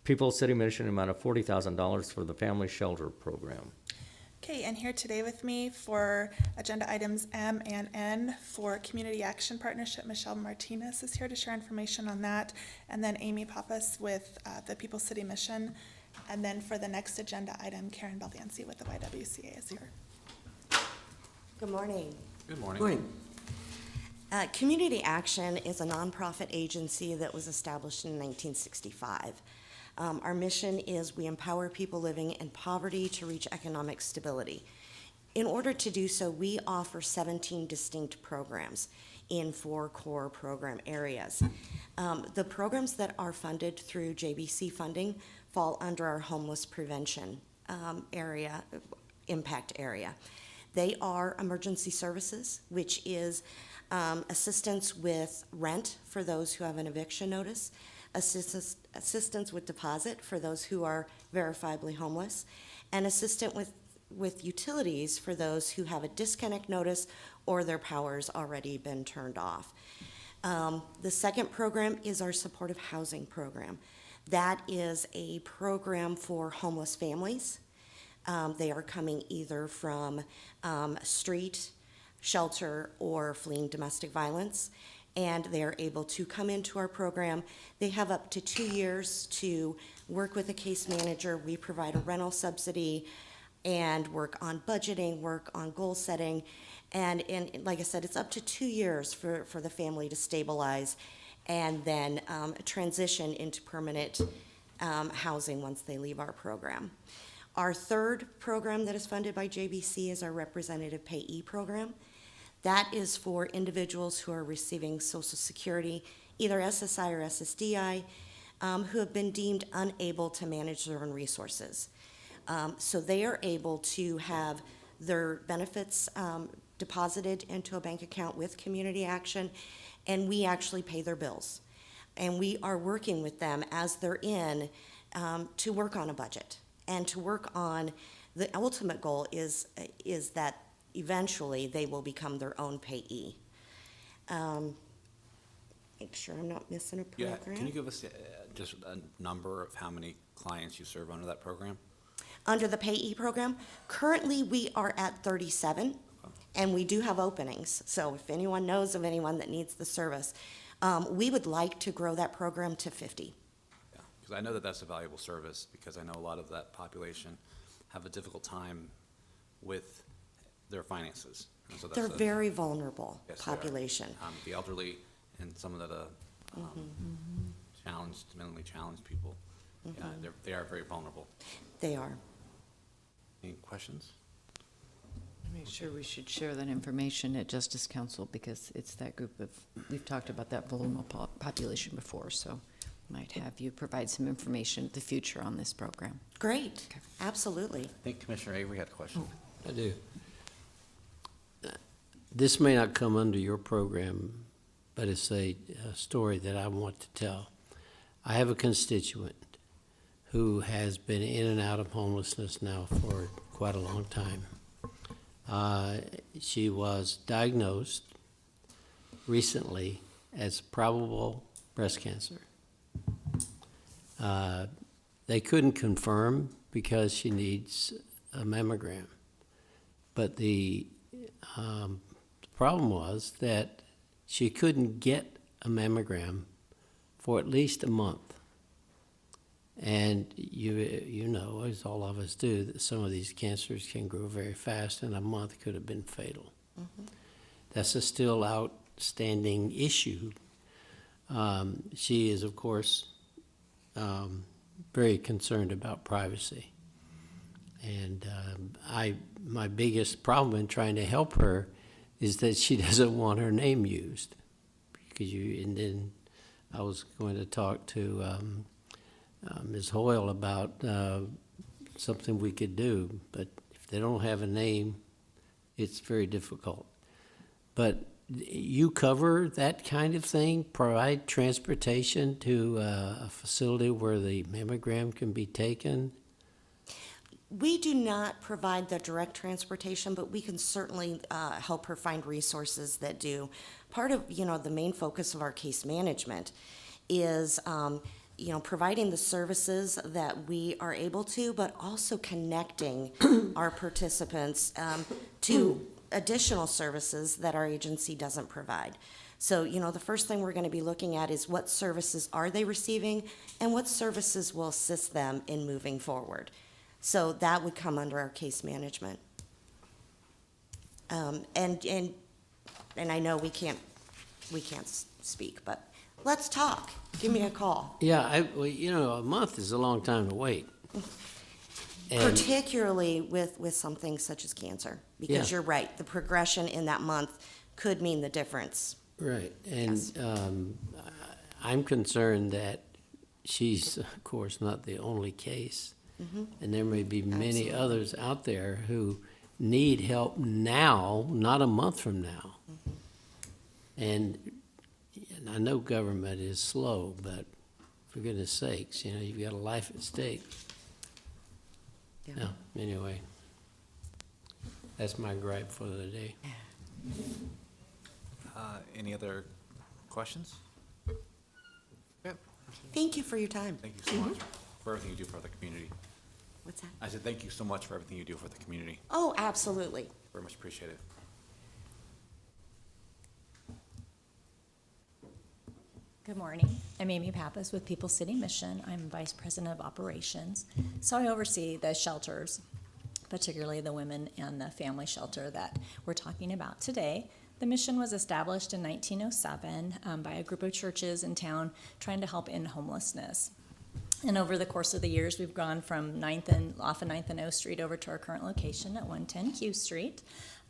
People's City Mission, amount of $40,000 for the Family Shelter Program. Okay, and here today with me for agenda items M and N for Community Action Partnership, Michelle Martinez is here to share information on that. And then Amy Pappas with the People's City Mission. And then for the next agenda item, Karen Baldanzi with the YWCA is here. Good morning. Good morning. Morning. Community Action is a nonprofit agency that was established in 1965. Our mission is we empower people living in poverty to reach economic stability. In order to do so, we offer 17 distinct programs in 4 core program areas. The programs that are funded through JBC funding fall under our homeless prevention impact area. They are emergency services, which is assistance with rent for those who have an eviction notice, assistance with deposit for those who are verifiably homeless, and assistance with utilities for those who have a disconnect notice or their power's already been turned off. The second program is our supportive housing program. That is a program for homeless families. They are coming either from street, shelter, or fleeing domestic violence, and they are able to come into our program. They have up to 2 years to work with a case manager. We provide a rental subsidy, and work on budgeting, work on goal setting. And like I said, it's up to 2 years for the family to stabilize and then transition into permanent housing once they leave our program. Our third program that is funded by JBC is our Representative Payee program. That is for individuals who are receiving Social Security, either SSI or SSDI, who have been deemed unable to manage their own resources. So they are able to have their benefits deposited into a bank account with Community Action, and we actually pay their bills. And we are working with them as they're in to work on a budget and to work on, the ultimate goal is that eventually they will become their own payee. Make sure I'm not missing a Yeah, program. can you give us just a number of how many clients you serve under that program? Under the payee program, currently we are at 37, and we do have openings. So if anyone knows of anyone that needs the service, we would like to grow that program to 50. Yeah, because I know that that's a valuable service, because I know a lot of that population have a difficult time with their finances. And so that's They're a- very vulnerable Yes, they are. population. The elderly and some of the challenged, mentally challenged people, yeah, they are very vulnerable. They are. Any questions? I'm sure we should share that information at Justice Council, because it's that group of, we've talked about that vulnerable population before, so might have you provide some information in the future on this program. Great, Okay. absolutely. I think Commissioner Avery had a question. I do. This may not come under your program, but it's a story that I want to tell. I have a constituent who has been in and out of homelessness now for quite a long time. She was diagnosed recently as probable breast cancer. They couldn't confirm because she needs a mammogram. But the problem was that she couldn't get a mammogram for at least a month. And you know, as all of us do, that some of these cancers can grow very fast, and a month could have been fatal. That's a still outstanding issue. She is, of course, very concerned about privacy. And my biggest problem in trying to help her is that she doesn't want her name used. And then I was going to talk to Ms. Hoyle about something we could do, but if they don't have a name, it's very difficult. But you cover that kind of thing, provide transportation to a facility where the mammogram can be taken? We do not provide the direct transportation, but we can certainly help her find resources that do. Part of, the main focus of our case management is, providing the services that we are able to, but also connecting our participants to additional services that our agency doesn't provide. So, the first thing we're going to be looking at is what services are they receiving and what services will assist them in moving forward. So that would come under our case management. And I know we can't speak, but let's talk. Give me a call. Yeah, a month is a long time to wait. And Particularly with something such as cancer, because Yeah. you're right, the progression in that month could mean the difference. right, and Yes. I'm concerned that she's, of course, not the only case. And there may be many Absolutely. others out there who need help now, not a month from now. And I know government is slow, but for goodness sakes, you've got a life at stake. Yeah. No, anyway, that's my gripe for the day. Any other questions? Yep. Thank you for your time. Thank you so much for everything you do for the community. What's that? I said thank you so much for everything you do for the community. Oh, absolutely. Very much appreciated. Good morning. I'm Amy Pappas with People City Mission. I'm Vice President of Operations, so I oversee the shelters. particularly the women and the family shelter that we're talking about today. The mission was established in 1907 by a group of churches in town trying to help end homelessness. And over the course of the years, we've gone from off of 9th and O Street over to our current location at 110 Q Street.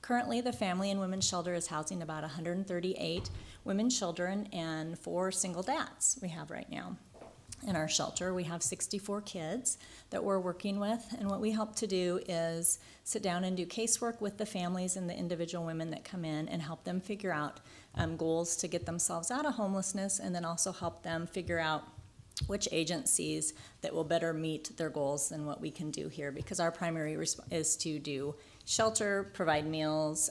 Currently, the Family and Women's Shelter is housing about 138 women, children, and 4 single dads we have right now. In our shelter, we have 64 kids that we're working with, and what we help to do is sit down and do casework with the families and the individual women that come in and help them figure out goals to get themselves out of homelessness, and then also help them figure out which agencies that will better meet their goals than what we can do here, because our primary is to do shelter, provide meals,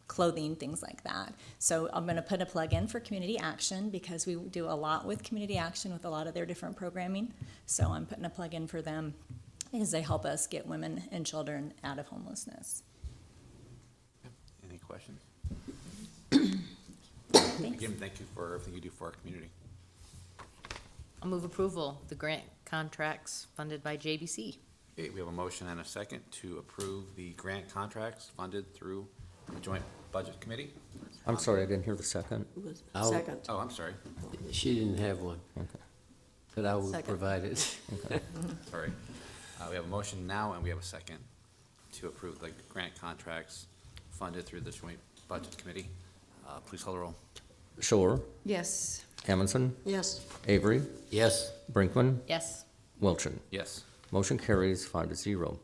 clothing, things like that. So I'm going to put a plug in for Community Action, because we do a lot with Community Action with a lot of their different programming. So I'm putting a plug in for them because they help us get women and children out of homelessness. Any questions? Thanks. Again, thank you for everything you do for our community. I'll move approval, the grant contracts funded by JBC. Okay, we have a motion and a second to approve the grant contracts funded through the Joint Budget Committee. I'm sorry, I didn't hear the second. Second. Oh, I'm sorry. She didn't have one, but I will Second. provide it. Sorry. We have a motion now and we have a second to approve the grant contracts funded through the Joint Budget Committee. Please call the roll. Shore, Yes. Amundson, Yes. Avery, Yes. Brinkman, Yes. Wilchin. Yes. Motion carries 5-0.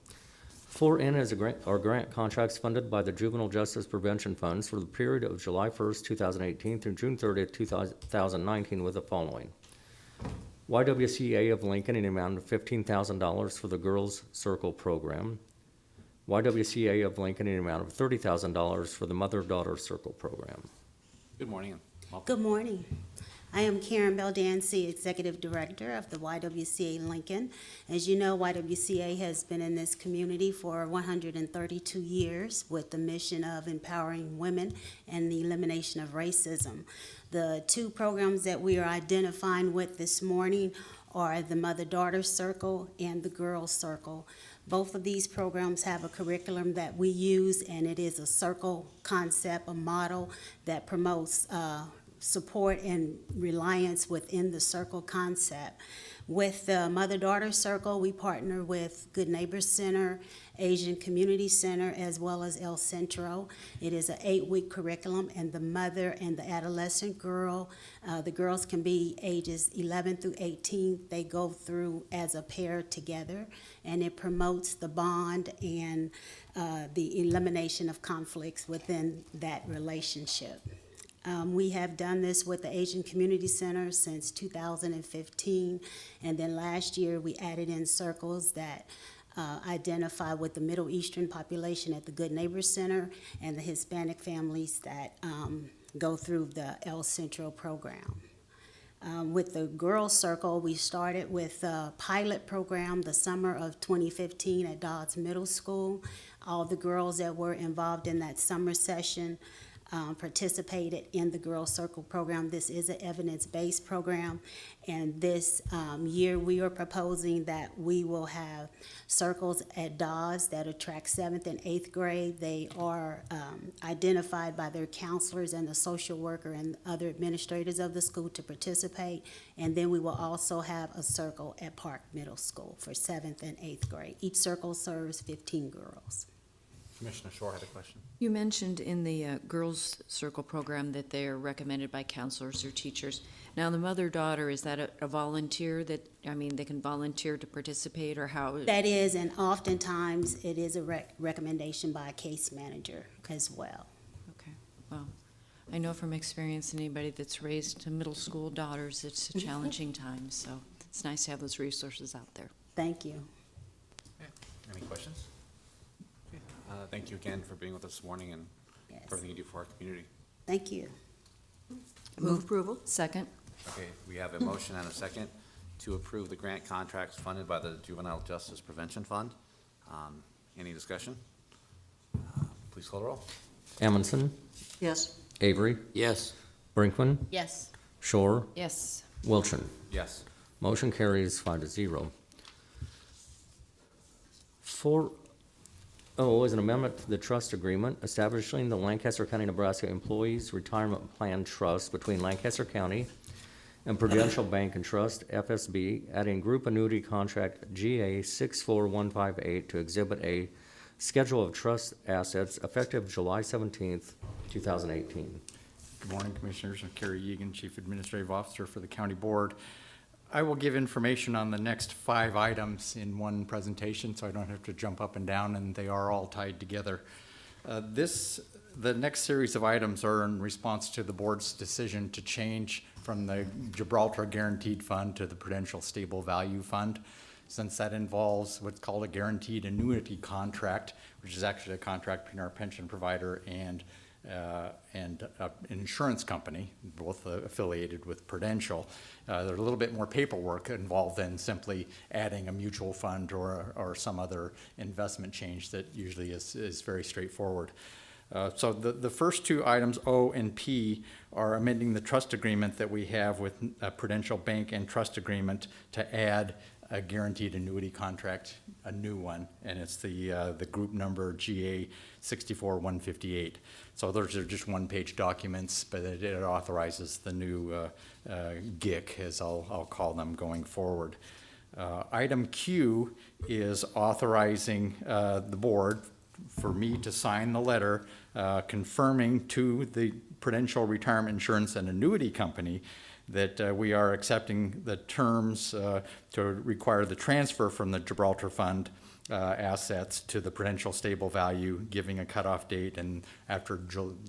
4N is grant contracts funded by the Juvenile Justice Prevention Funds for the period of July 1st, 2018 through June 30th, 2019 with the following. YWCA of Lincoln in the amount of $15,000 for the Girls Circle program. YWCA of Lincoln in the amount of $30,000 for the Mother-Daughter Circle program. Good morning and welcome. Good morning. I am Karen Beldancy, Executive Director of the YWCA Lincoln. As you know, YWCA has been in this community for 132 years with the mission of empowering women and the elimination of racism. The 2 programs that we are identifying with this morning are the Mother-Daughter Circle and the Girls Circle. Both of these programs have a curriculum that we use, and it is a circle concept, a model that promotes support and reliance within the circle concept. With the Mother-Daughter Circle, we partner with Good Neighbors Center, Asian Community Center, as well as El Centro. It is an 8-week curriculum, and the mother and the adolescent girl, the girls can be ages 11 through 18. They go through as a pair together, and it promotes the bond and the elimination of conflicts within that relationship. We have done this with the Asian Community Center since 2015, and then last year we added in circles that identify with the Middle Eastern population at the Good Neighbors Center and the Hispanic families that go through the El Centro program. With the Girls Circle, we started with a pilot program the summer of 2015 at Dodds Middle School. All the girls that were involved in that summer session participated in the Girls Circle program. This is an evidence-based program, and this year we are proposing that we will have circles at Dodds that attract 7th and 8th grade. They are identified by their counselors and the social worker and other administrators of the school to participate, and then we will also have a circle at Park Middle School for 7th and 8th grade. Each circle serves 15 girls. Commissioner Shore had a question. You mentioned in the Girls Circle program that they are recommended by counselors or teachers. Now, the mother-daughter, is that a volunteer that, they can volunteer to participate, or how? That is, and oftentimes it is a recommendation by a case manager as well. Okay, well, I know from experience, anybody that's raised middle school daughters, it's a challenging time, so it's nice to have those resources out there. Thank you. Okay. Any questions? Okay. Thank you again for being with us this morning and Yes. for everything you do for our community. Thank you. Move approval? Second? Okay, we have a motion and a second to approve the grant contracts funded by the Juvenile Justice Prevention Fund. Any discussion? Please call the roll. Amundson, Yes. Avery, Yes. Brinkman, Yes. Shore, Yes. Wilchin. Yes. Motion carries 5-0. O is an amendment to the trust agreement establishing the Lancaster County, Nebraska Employees Retirement Plan Trust between Lancaster County and Prudential Bank and Trust, FSB, adding group annuity contract GA 64158 to Exhibit A, Schedule of Trust Assets, effective July 17th, 2018. Good morning, Commissioners. I'm Kerry Egan, Chief Administrative Officer for the County Board. I will give information on the next 5 items in one presentation, so I don't have to jump up and down, and they are all tied together. The next series of items are in response to the board's decision to change from the Gibraltar Guaranteed Fund to the Prudential Stable Value Fund, since that involves what's called a guaranteed annuity contract, which is actually a contract between our pension provider and an insurance company, both affiliated with Prudential. There's a little bit more paperwork involved than simply adding a mutual fund or some other investment change that usually is very straightforward. So the first 2 items, O and P, are amending the trust agreement that we have with Prudential Bank and Trust Agreement to add a guaranteed annuity contract, a new one, and it's the group number GA 64158. So those are just one-page documents, but it authorizes the new GIC, as I'll call them going forward. Item Q is authorizing the board for me to sign the letter confirming to the Prudential Retirement Insurance and Annuity Company that we are accepting the terms to require the transfer from the Gibraltar Fund assets to the Prudential Stable Value, giving a cutoff date, and after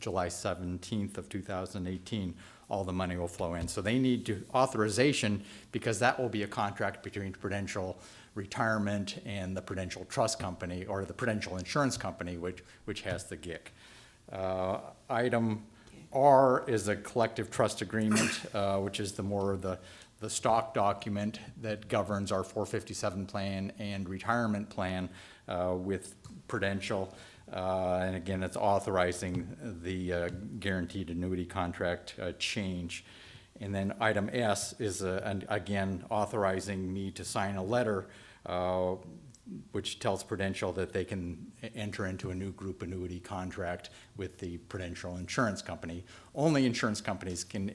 July 17th of 2018, all the money will flow in. So they need authorization because that will be a contract between Prudential Retirement and the Prudential Trust Company, or the Prudential Insurance Company, which has the GIC. Item R is a collective trust agreement, which is the stock document that governs our 457 plan and retirement plan with Prudential. And again, it's authorizing the guaranteed annuity contract change. And then item S is, again, authorizing me to sign a letter which tells Prudential that they can enter into a new group annuity contract with the Prudential Insurance Company. Only insurance companies can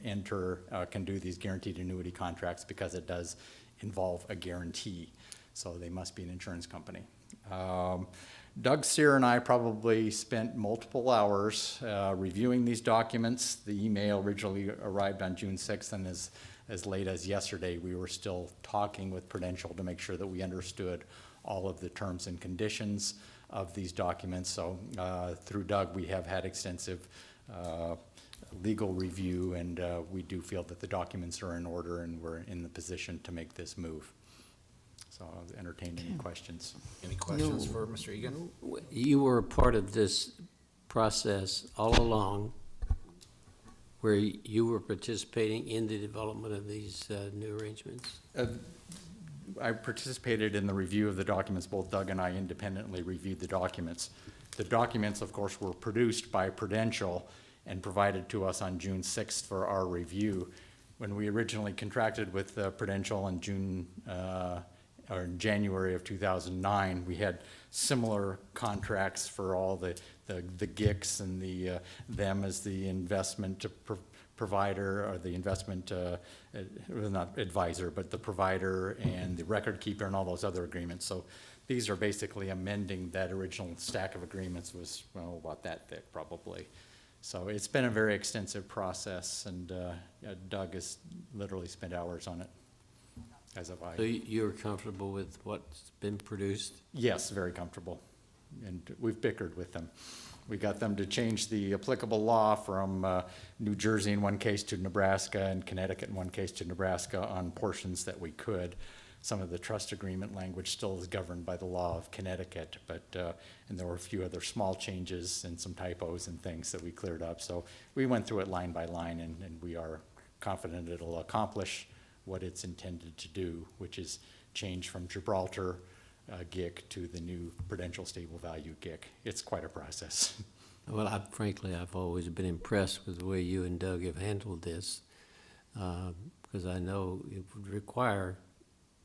do these guaranteed annuity contracts because it does involve a guarantee. So they must be an insurance company. Doug Sear and I probably spent multiple hours reviewing these documents. The email originally arrived on June 6th, and as late as yesterday, we were still talking with Prudential to make sure that we understood all of the terms and conditions of these documents. So through Doug, we have had extensive legal review, and we do feel that the documents are in order and we're in the position to make this move. So I'll entertain any questions. Any questions for Mr. Egan? You were a part of this process all along, where you were participating in the development of these new arrangements? I participated in the review of the documents. Both Doug and I independently reviewed the documents. The documents, of course, were produced by Prudential and provided to us on June 6th for our review. When we originally contracted with Prudential in January of 2009, we had similar contracts for all the GICs and them as the investment provider, or the investment, not advisor, but the provider and the record keeper and all those other agreements. So these are basically amending that original stack of agreements. Was, well, about that thick probably. So it's been a very extensive process, and Doug has literally spent hours on it, as have I. So you're comfortable with what's been produced? Yes, very comfortable. And we've bickered with them. We got them to change the applicable law from New Jersey in one case to Nebraska, and Connecticut in one case to Nebraska on portions that we could. Some of the trust agreement language still is governed by the law of Connecticut, but and there were a few other small changes and some typos and things that we cleared up. So we went through it line by line, and we are confident it'll accomplish what it's intended to do, which is change from Gibraltar GIC to the new Prudential Stable Value GIC. It's quite a process. Well, frankly, I've always been impressed with the way you and Doug have handled this, because I know it would require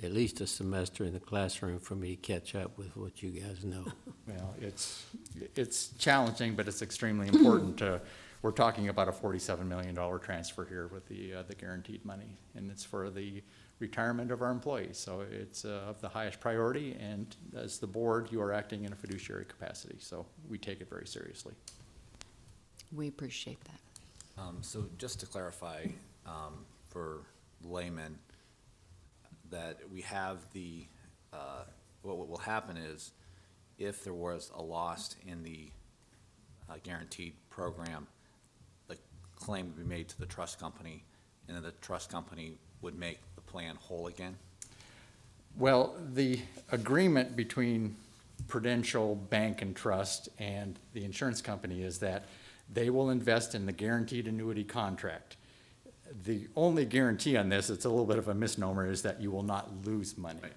at least a semester in the classroom for me to catch up with what you guys know. Well, it's challenging, but it's extremely important to, we're talking about a $47 million transfer here with the guaranteed money, and it's for the retirement of our employees. So it's of the highest priority, and as the board, you are acting in a fiduciary capacity, so we take it very seriously. We appreciate that. So just to clarify, for laymen, that we have what will happen is, if there was a loss in the guaranteed program, the claim would be made to the trust company, and then the trust company would make the plan whole again? Well, the agreement between Prudential Bank and Trust and the insurance company is that they will invest in the guaranteed annuity contract. The only guarantee on this, it's a little bit of a misnomer, is that you will not lose money. Right.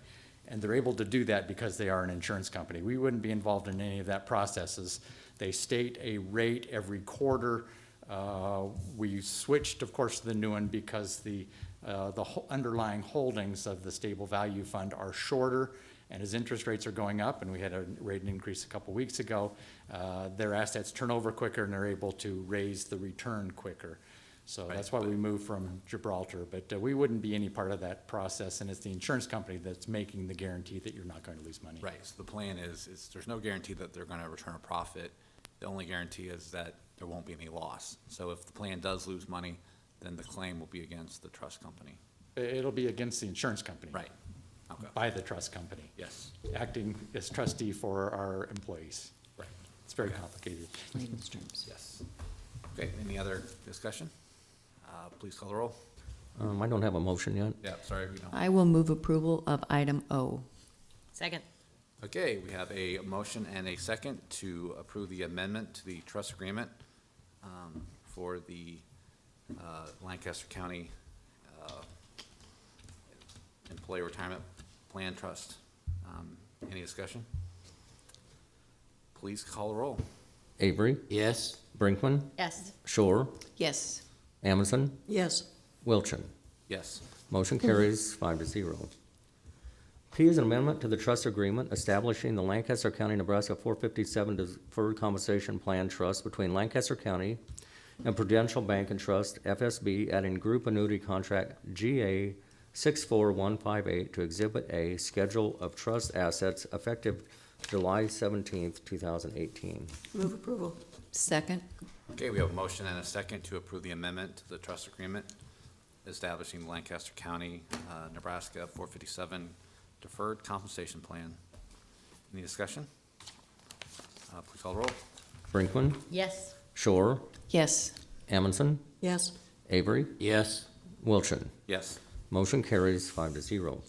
And they're able to do that because they are an insurance company. We wouldn't be involved in any of that processes. They state a rate every quarter. We switched, of course, to the new one because the underlying holdings of the stable value fund are shorter, and as interest rates are going up, and we had a rate increase a couple weeks ago, their assets turn over quicker and they're able to raise the return quicker. So Right, that's why we moved from Gibraltar, but we wouldn't be any part of that process, and it's the insurance company that's making the guarantee that you're not going to lose money. Right, so the plan is there's no guarantee that they're gonna return a profit. The only guarantee is that there won't be any loss. So if the plan does lose money, then the claim will be against the trust company. It'll be against the insurance company. Right, okay, By the trust company, yes, acting as trustee for our employees. right, It's very complicated. Layman's terms. yes. Okay, any other discussion? Please call the roll. I don't have a motion yet. Yeah, sorry, we don't. I will move approval of item O. Second. Okay, we have a motion and a second to approve the amendment to the trust agreement for the Lancaster County Employee Retirement Plan Trust. Any discussion? Please call the roll. Avery, Yes? Brinkman, Yes. Shore, Yes. Amundson, Yes. Wilchin. Yes. Motion carries 5-0. P is an amendment to the trust agreement establishing the Lancaster County, Nebraska 457 Deferred Compensation Plan Trust between Lancaster County and Prudential Bank and Trust, FSB, adding group annuity contract GA 64158 to Exhibit A, Schedule of Trust Assets, effective July 17th, 2018. Move approval. Second. Okay, we have a motion and a second to approve the amendment to the trust agreement establishing the Lancaster County, Nebraska 457 Deferred Compensation Plan. Any discussion? Please call the roll. Brinkman, Yes. Shore, Yes. Amundson, Yes. Avery, Yes? Wilchin. Yes. Motion carries 5-0.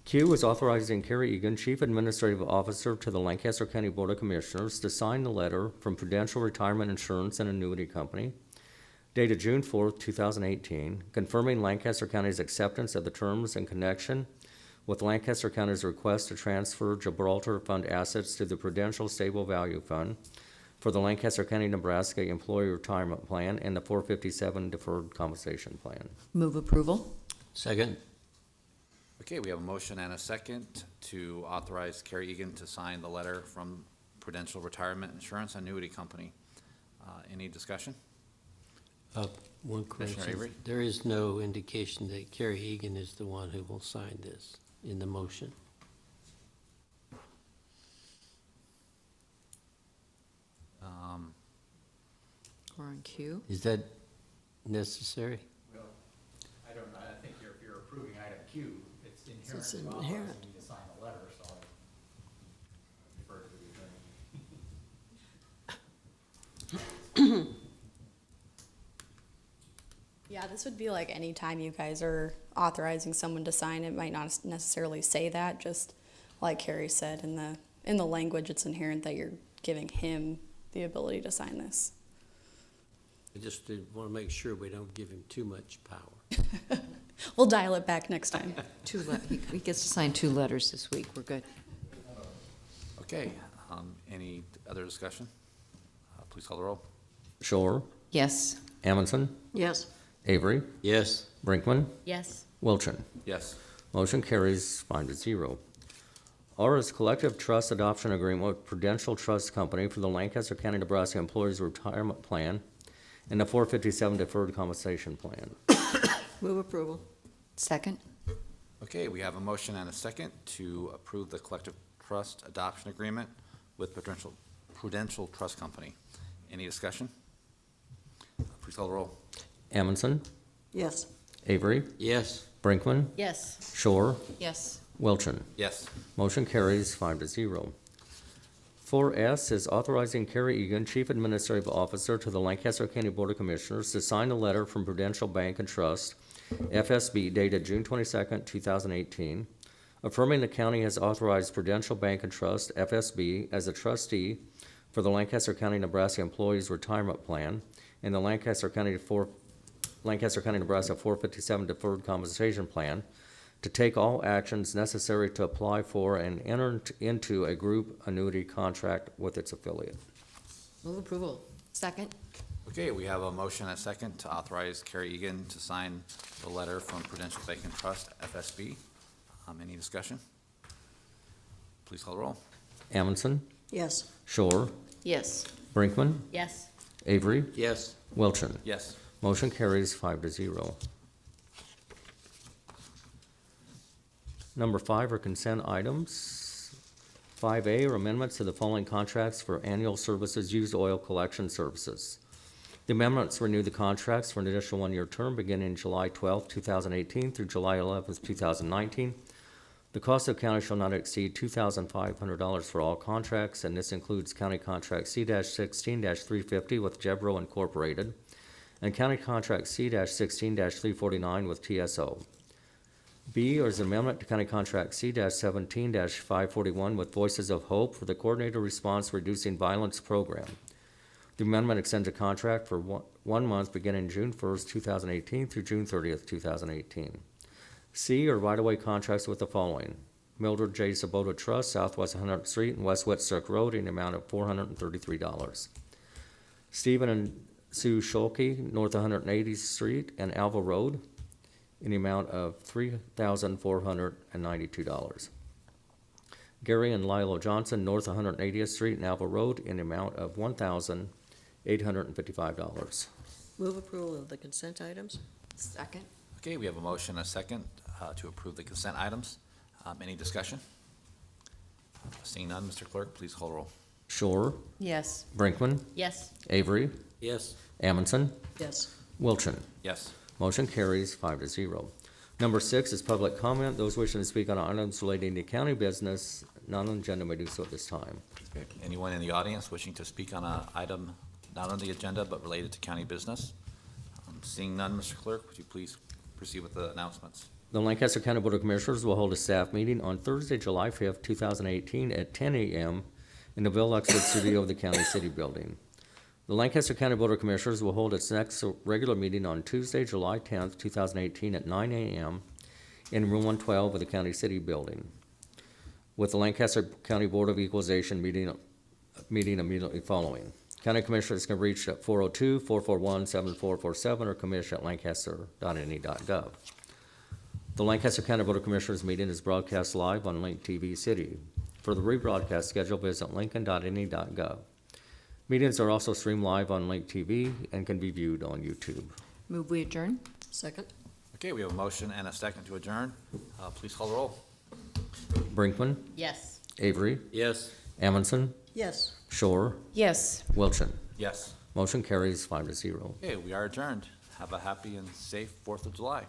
Q is authorizing Carrie Egan, Chief Administrative Officer to the Lancaster County Board of Commissioners, to sign the letter from Prudential Retirement Insurance and Annuity Company dated June 4th, 2018, confirming Lancaster County's acceptance of the terms in connection with Lancaster County's request to transfer Gibraltar Fund assets to the Prudential Stable Value Fund for the Lancaster County, Nebraska Employee Retirement Plan and the 457 Deferred Compensation Plan. Move approval. Second? Okay, we have a motion and a second to authorize Carrie Egan to sign the letter from Prudential Retirement Insurance Annuity Company. Any discussion? One Commissioner correction. Avery? There is no indication that Carrie Egan is the one who will sign this in the motion. We're on Q. Is that necessary? Well, I don't know, I think if you're approving item Q, it's It's inherent to inherent. authorizing you to sign a letter, so I defer to the attorney. Yeah, this would be like any time you guys are authorizing someone to sign, it might not necessarily say that, just like Carrie said, in the language, it's inherent that you're giving him the ability to sign this. I just want to make sure we don't give him too much power. We'll dial it back next time. He gets to sign 2 letters this week. We're good. Okay, any other discussion? Please call the roll. Shore, Yes. Amundson, Yes. Avery, Yes? Brinkman, Yes. Wilchin. Yes. Motion carries 5-0. R is Collective Trust Adoption Agreement with Prudential Trust Company for the Lancaster County, Nebraska Employees Retirement Plan and the 457 Deferred Compensation Plan. Move approval. Second? Okay, we have a motion and a second to approve the collective trust adoption agreement with Prudential Trust Company. Any discussion? Please call the roll. Amundson, Yes. Avery, Yes. Brinkman, Yes. Shore, Yes. Wilchin. Yes. Motion carries 5-0. 4S is authorizing Carrie Egan, Chief Administrative Officer to the Lancaster County Board of Commissioners, to sign a letter from Prudential Bank and Trust, FSB, dated June 22nd, 2018, affirming the county has authorized Prudential Bank and Trust, FSB, as a trustee for the Lancaster County, Nebraska Employees Retirement Plan and the Lancaster County, Nebraska 457 Deferred Compensation Plan, to take all actions necessary to apply for and enter into a group annuity contract with its affiliate. Move approval. Second? Okay, we have a motion and a second to authorize Carrie Egan to sign the letter from Prudential Bank and Trust, FSB. Any discussion? Please call the roll. Amundson, Yes. Shore, Yes. Brinkman, Yes. Avery, Yes. Wilchin. Yes. Motion carries 5-0. Number 5 are consent items. 5A are amendments to the following contracts for annual services, used oil collection services. The amendments renew the contracts for an additional 1-year term beginning July 12, 2018 through July 11, 2019. The cost of county shall not exceed $2,500 for all contracts, and this includes County Contract C-16-350 with Jebro Incorporated and County Contract C-16-349 with TSO. B is an amendment to County Contract C-17-541 with Voices of Hope for the Coordinated Response Reducing Violence Program. The amendment extends a contract for 1 month beginning June 1st, 2018 through June 30th, 2018. C are right-of-way contracts with the following: Mildred J. Sabota Trust, Southwest 100th Street and West Whitsock Road, in the amount of $433. Stephen and Sue Schulke, North 180th Street and Alva Road, in the amount of $3,492. Gary and Lilo Johnson, North 180th Street and Alva Road, in the amount of $1,855. Move approval of the consent items? Second? Okay, we have a motion and a second to approve the consent items. Any discussion? Seeing none, Mr. Clerk, please call roll. Shore, Yes. Brinkman, Yes. Avery, Yes. Amundson, Yes. Wilchin. Yes. Motion carries 5-0. Number 6 is public comment. Those wishing to speak on items relating to county business, not on agenda, may do so at this time. Okay. Anyone in the audience wishing to speak on an item not on the agenda but related to county business? Seeing none, Mr. Clerk, would you please proceed with the announcements? The Lancaster County Board of Commissioners will hold a staff meeting on Thursday, July 5th, 2018 at 10 a.m. in the Bill Luxford Studio of the County City Building. The Lancaster County Board of Commissioners will hold its next regular meeting on Tuesday, July 10th, 2018 at 9 a.m. in Room 112 of the County City Building, with the Lancaster County Board of Equalization meeting immediately following. County Commissioners can reach at 402-441-7447 or commission@lancaster.ne.gov. The Lancaster County Board of Commissioners meeting is broadcast live on Link TV City. For the rebroadcast schedule, visit lincoln.ne.gov. Meetings are also streamed live on Link TV and can be viewed on YouTube. Move we adjourn? Second? Okay, we have a motion and a second to adjourn. Please call the roll. Brinkman, Yes. Avery, Yes. Amundson, Yes. Shore, Yes. Wilchin. Yes. Motion carries 5-0. Okay, we are adjourned. Have a happy and safe 4th of July.